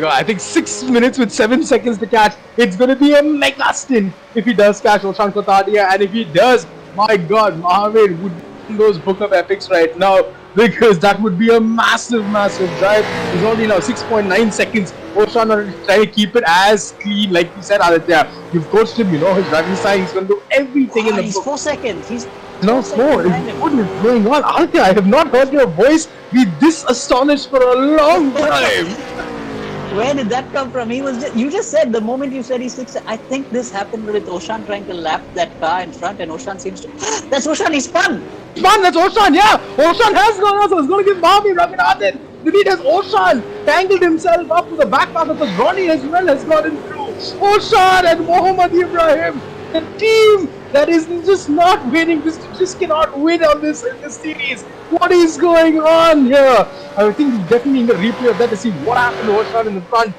I think 6 minutes with 7 seconds to catch. It's going to be a mega stint if he does catch Oshan Kotadia, and if he does, my God, Mahavir would be in those Book of Epics right now, because that would be a massive, massive drive. He's only now 6.9 seconds. Oshan are trying to keep it as clean, like you said, Aditya. You've coached him, you know his driving style. He's going to do everything in the He's book. 4 seconds. He's No, 4 more. seconds behind him. What is going on? Aditya, I have not heard your voice be this astonished for a long time. Where did that come from? He was you just said, the moment you said he's 6, I think this happened with Oshan trying to lap that car in front, and Oshan seems to, that's Oshan, he spun! Man, that's Oshan, yeah! Oshan has gone out, so it's going to give Mahavir Raghunathan. The lead has Oshan tangled himself up to the back pass, because Ronnie as well has gotten through. Oshan and Mohammad Ibrahim, the team that is just not winning, just cannot win on this in this series. What is going on here? I think we definitely need a replay of that to see what happened to Oshan in the front.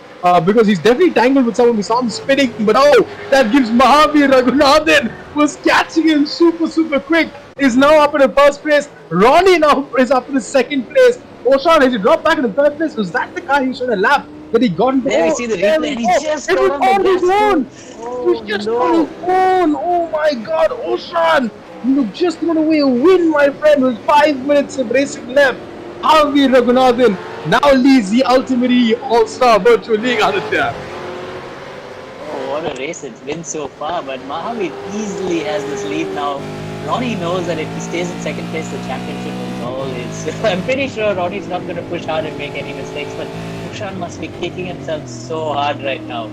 Because he's definitely tangled with someone. We saw him spinning, but oh, that gives Mahavir Raghunathan, was catching him super quick, is now up in the first place. Ronnie now is up in the second place. Oshan, has he dropped back in the third place? Was that the car he should have lapped? That he got into? There we see the replay, and he just it was got on on the his gas own. too. It was just on his own. Oh my God, Oshan, you just won away a win, my friend, with 5 minutes of racing left. Mahavir Raghunathan now leads the Ultimate All-Star Virtual League, Aditya. Oh, what a race it's been so far, but Mahavir easily has this lead now. Ronnie knows that if he stays in second place, the championship is all his. I'm pretty sure Ronnie's not going to push hard and make any mistakes, but Oshan must be kicking himself so hard right now.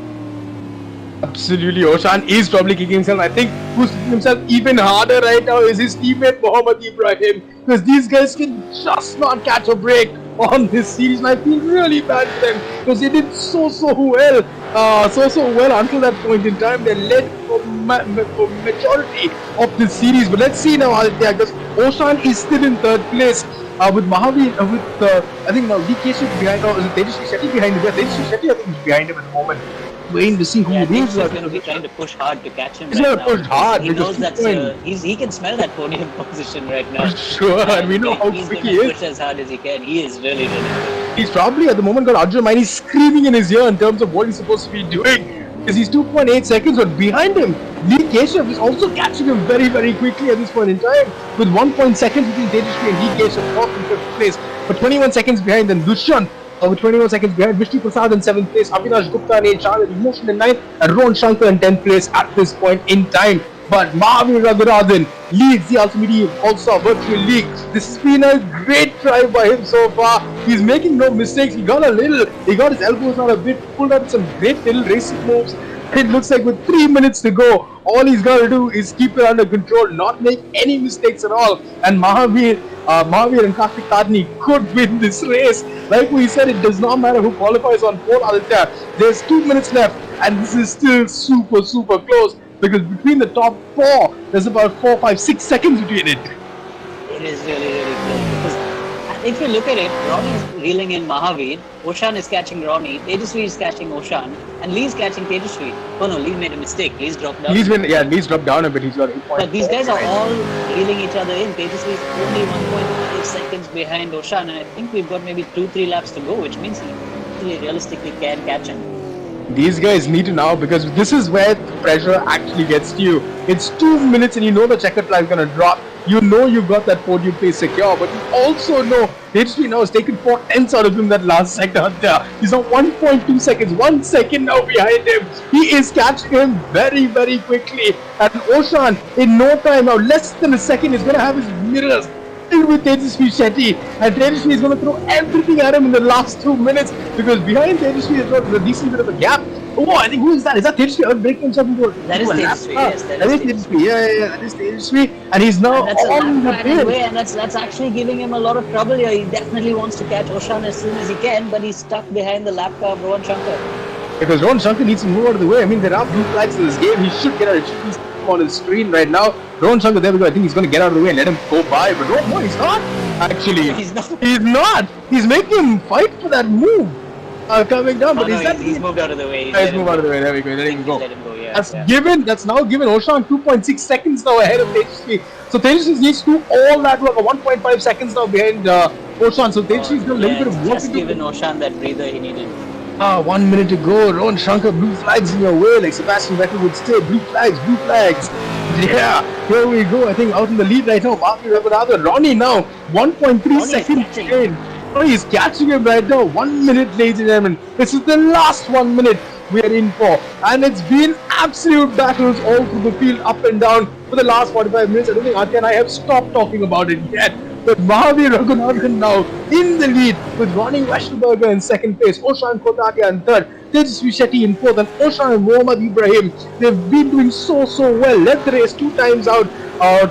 Absolutely, Oshan is probably kicking himself. I think who's kicking himself even harder right now is his teammate Mohammad Ibrahim, because these guys can just not catch a break on this series, and I feel really bad for them because they did so well, until that point in time. They led for majority of this series, but let's see now, Aditya, because Oshan is still in third place. With Mahavir, I think now Lee Keshav behind, or is it Tejasvi Shetty behind him? Yeah, Tejasvi Shetty I think is behind him at the moment. Waiting to see who it is. He's going to be trying to push hard to catch him. He's right going to push hard. He knows that's he can smell that podium position right now. For sure, and we know how he's quick going he to is. push as hard as he can. He is really good. He's probably at the moment got Arjun Maini screaming in his ear in terms of what he's supposed to be doing, because he's 2.8 seconds, but behind him, Lee Keshav is also catching him very quickly at this point in time, with 1 seconds between Tejasvi and Lee Keshav, fourth and fifth place, but 21 seconds behind. Then Dushyant with 21 seconds behind, Vishnu Prasad in 7th place, Avinash Gupta and Shan in Emotion in 9th, and Rohan Shankar in 10th place at this point in time. But Mahavir Raghunathan leads the Ultimate All-Star Virtual League. This has been a great try by him so far. He's making no mistakes. He got his elbows out a bit, pulled out some great little racing moves. It looks like with 3 minutes to go, all he's got to do is keep it under control, not make any mistakes at all. And Mahavir and Kartik Tadni could win this race. Like we said, it does not matter who qualifies on pole, Aditya. There's 2 minutes left, and this is still super close, because between the top 4, there's about 4, 5, 6 seconds between it. It is really close, because if you look at it, Ronnie is reeling in Mahavir, Oshan is catching Ronnie, Tejasvi is catching Oshan, and Lee's catching Tejasvi. Oh no, Lee made a mistake. Lee's dropped down. Lee's dropped down a bit. He's got 8 points. But these guys are all reeling each other in. Tejasvi is only 1.5 seconds behind Oshan, and I think we've got maybe 2-3 laps to go, which means he realistically can catch him. These guys need to now, because this is where the pressure actually gets to you. It's 2 minutes and you know the checkered flag is going to drop. You know you've got that podium place secure, but you also know HT now has taken 4 tenths out of him that last sector there. He's on 1.2 seconds, 1 second now behind him. He is catching him very, very quickly. And Oshan, in no time now, less than a second, is going to have his mirrors filled with Tejasvi Shetty, and Tejasvi is going to throw everything at him in the last 2 minutes, because behind Tejasvi is got a decent bit of a gap. Oh, I think who is that? Is that Tejasvi breaking himself into That is Tejasvi, yes. That is Tejasvi. Yeah, that is Tejasvi, and he's now that's on the way, and that's actually giving him a lot of trouble here. He definitely wants to catch Oshan as soon as he can, but he's stuck behind the lap car of Rohan Shankar. Because Rohan Shankar needs to move out of the way. I mean, there are blue flags in this game. He should get out. It should be on his screen right now. Rohan Shankar, there we go. I think he's going to get out of the way and let him go by. But no, he's not. Actually, He's not. He's not. He's making him fight for that move. Coming down, but He's moved out of the way. He's moved out of the way. There we go. Let him go. Let him go. Yeah. That's now given Oshan 2.6 seconds now ahead of Tejasvi. So Tejasvi needs to do all that work. 1.5 seconds now behind Oshan. So Tejasvi's got a little bit of work just to do. given Oshan that breather he needed. 1 minute to go. Rohan Shankar, blue flags in your way, like Sebastian Vettel would say. Blue flags, blue flags. Yeah, here we go. I think out in the lead right now. Mahavir Raghunathan. Ronnie now 1.3 seconds behind. Oh, he's catching him right now. 1 minute, ladies and gentlemen. This is the last 1 minute we are in for, and it's been absolute battles all through the field, up and down for the last 45 minutes. I don't think Atya and I have stopped talking about it yet. But Mahavir Raghunathan now in the lead with Ronnie Weschelberger in second place, Oshan Kotadia in third, Tejasvi Shetty in fourth, and Oshan and Mohammad Ibrahim. They've been doing so well. Led the race 2 times out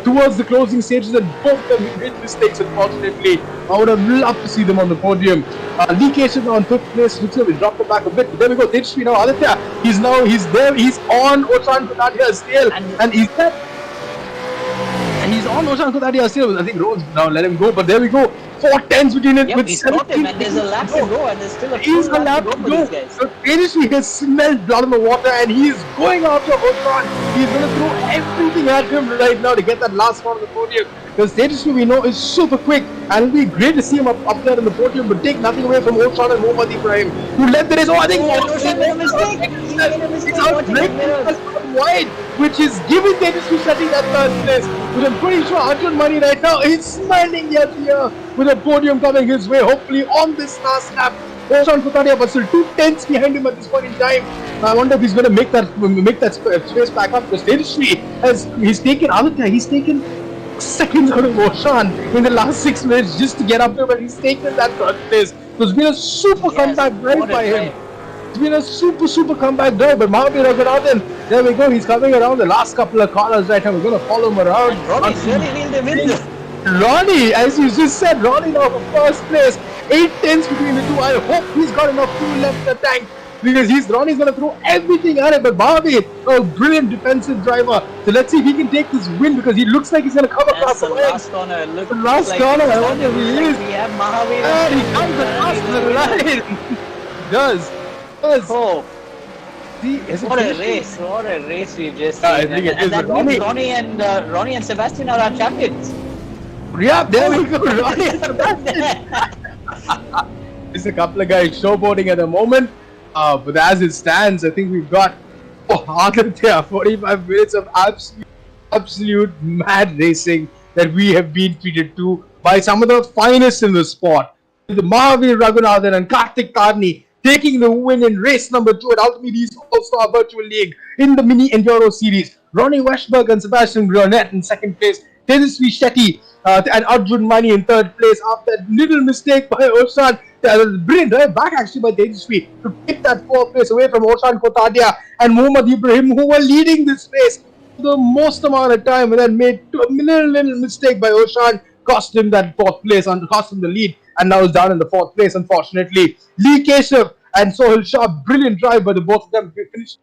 towards the closing stages, and both of them made mistakes, unfortunately. I would have loved to see them on the podium. Lee Keshav now in 5th place. Looks like we dropped it back a bit. But there we go. Tejasvi now. Aditya, he's there. He's on Oshan Kotadia's tail, and he's there. And he's on Oshan Kotadia still. I think Rose now let him go, but there we go. 4 tenths between it. Yep, with he's got him, and there's a lap to go, and there's still a full lap to go for these guys. So Tejasvi has smelled blood in the water, and he is going after Oshan. He's going to throw everything at him right now to get that last spot on the podium. Because Tejasvi, we know, is super quick, and it'll be great to see him up there in the podium, but take nothing away from Oshan and Mohammad Ibrahim, who led the race. Oh, I think Oshan made a mistake. He made a mistake. It's out wide, which is giving Tejasvi Shetty that third place. But I'm pretty sure Arjun Mani right now is smiling yet here with a podium coming his way, hopefully on this last lap. Oshan Kotadia, but still 2 tenths behind him at this point in time. I wonder if he's going to make that space back up, because Tejasvi he's taken seconds out of Oshan in the last 6 minutes just to get up there, but he's taken that third place. So it's been a super comeback drive by him. It's been a super comeback drive, but Mahavir Raghunathan, there we go, he's coming around the last couple of corners right now. We're going to follow him around. And Ronnie's really reeled him in. Ronnie, as you just said, Ronnie now for first place. 8 tenths between the two. I hope he's got enough fuel left in the tank, because Ronnie's going to throw everything at it. But Mahavir, a brilliant defensive driver. So let's see if he can take this win, because he looks like he's going to come across the last corner. The last corner, I wonder if he is. We have Mahavir. And he comes across the line. Does. Oh. What a race we've just Yeah, seen. I think it is, And that but means Ronnie and Sebastian are our champions. Yeah, there we go. Ronnie and Sebastian. There's a couple of guys showboating at the moment. But as it stands, I think we've got Aditya, 45 minutes of absolute mad racing that we have been treated to by some of the finest in the sport. With Mahavir Raghunathan and Kartik Karni taking the win in race number 2 at Ultimate East All-Star Virtual League in the Mini Enduro Series. Ronnie Weschberg and Sebastian Grionet in second place. Tejasvi Shetty and Arjun Mani in third place after that little mistake by Oshan. Brilliant drive back actually by Tejasvi to take that 4th place away from Oshan Kotadia and Mohammad Ibrahim, who were leading this race for the most amount of time, and then made a little mistake by Oshan, cost him that 4th place and cost him the lead, and now is down in the 4th place, unfortunately. Lee Keshav and Sohail Shah, brilliant drive by the both of them. Finished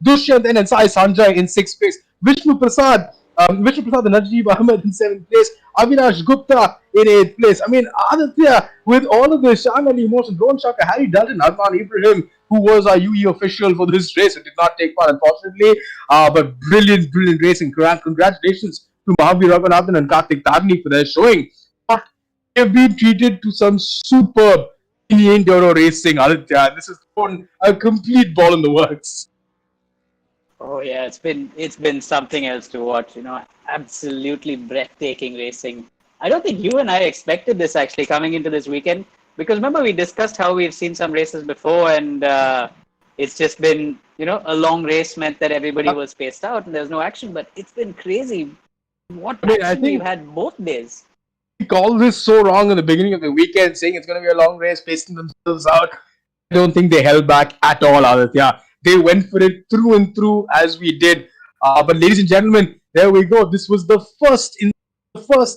Dushyant and Sai Sanjay in 6th place. Vishnu Prasad and Najib Ahmed in 7th place. Avinash Gupta in 8th place. I mean, Aditya, with all of the Shanghai emotion, Rohan Shankar, Harry Dalton, Arman Ibrahim, who was our UE official for this race, who did not take part, unfortunately. But brilliant racing. Congratulations to Mahavir Raghunathan and Kartik Tarni for their showing. But have been treated to some superb mini enduro racing, Aditya. This has thrown a complete ball in the works. Oh yeah, it's been something else to watch. Absolutely breathtaking racing. I don't think you and I expected this actually coming into this weekend because remember we discussed how we've seen some races before and it's just been a long race meant that everybody was spaced out and there's no action. But it's been crazy. What I mean, I action we've think had both days. we called this so wrong in the beginning of the weekend, saying it's going to be a long race, pacing themselves out. I don't think they held back at all, Aditya. They went for it through and through as we did. But ladies and gentlemen, there we go. This was the first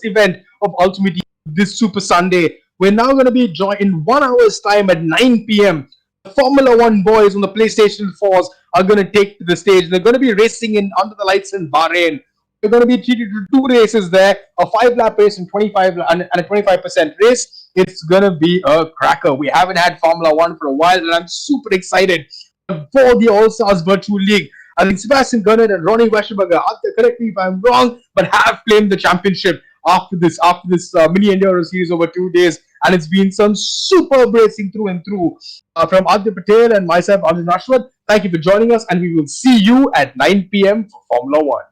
event of Ultimate this Super Sunday. We're now going to be joined in 1 hour's time at 9 p.m. The Formula One boys on the PlayStation 4s are going to take to the stage. They're going to be racing in under the lights in Bahrain. We're going to be treated to two races there, a 5-lap race and a 25% race. It's going to be a cracker. We haven't had Formula One for a while, and I'm super excited for the All Stars Virtual League. I think Sebastian Gurnett and Ronnie Weschenberger, correct me if I'm wrong, but have claimed the championship after this mini enduro series over 2 days, and it's been some superb racing through and through. From Aditya Patel and myself, Arjun Ashwat, thank you for joining us, and we will see you at 9 p.m. for Formula One.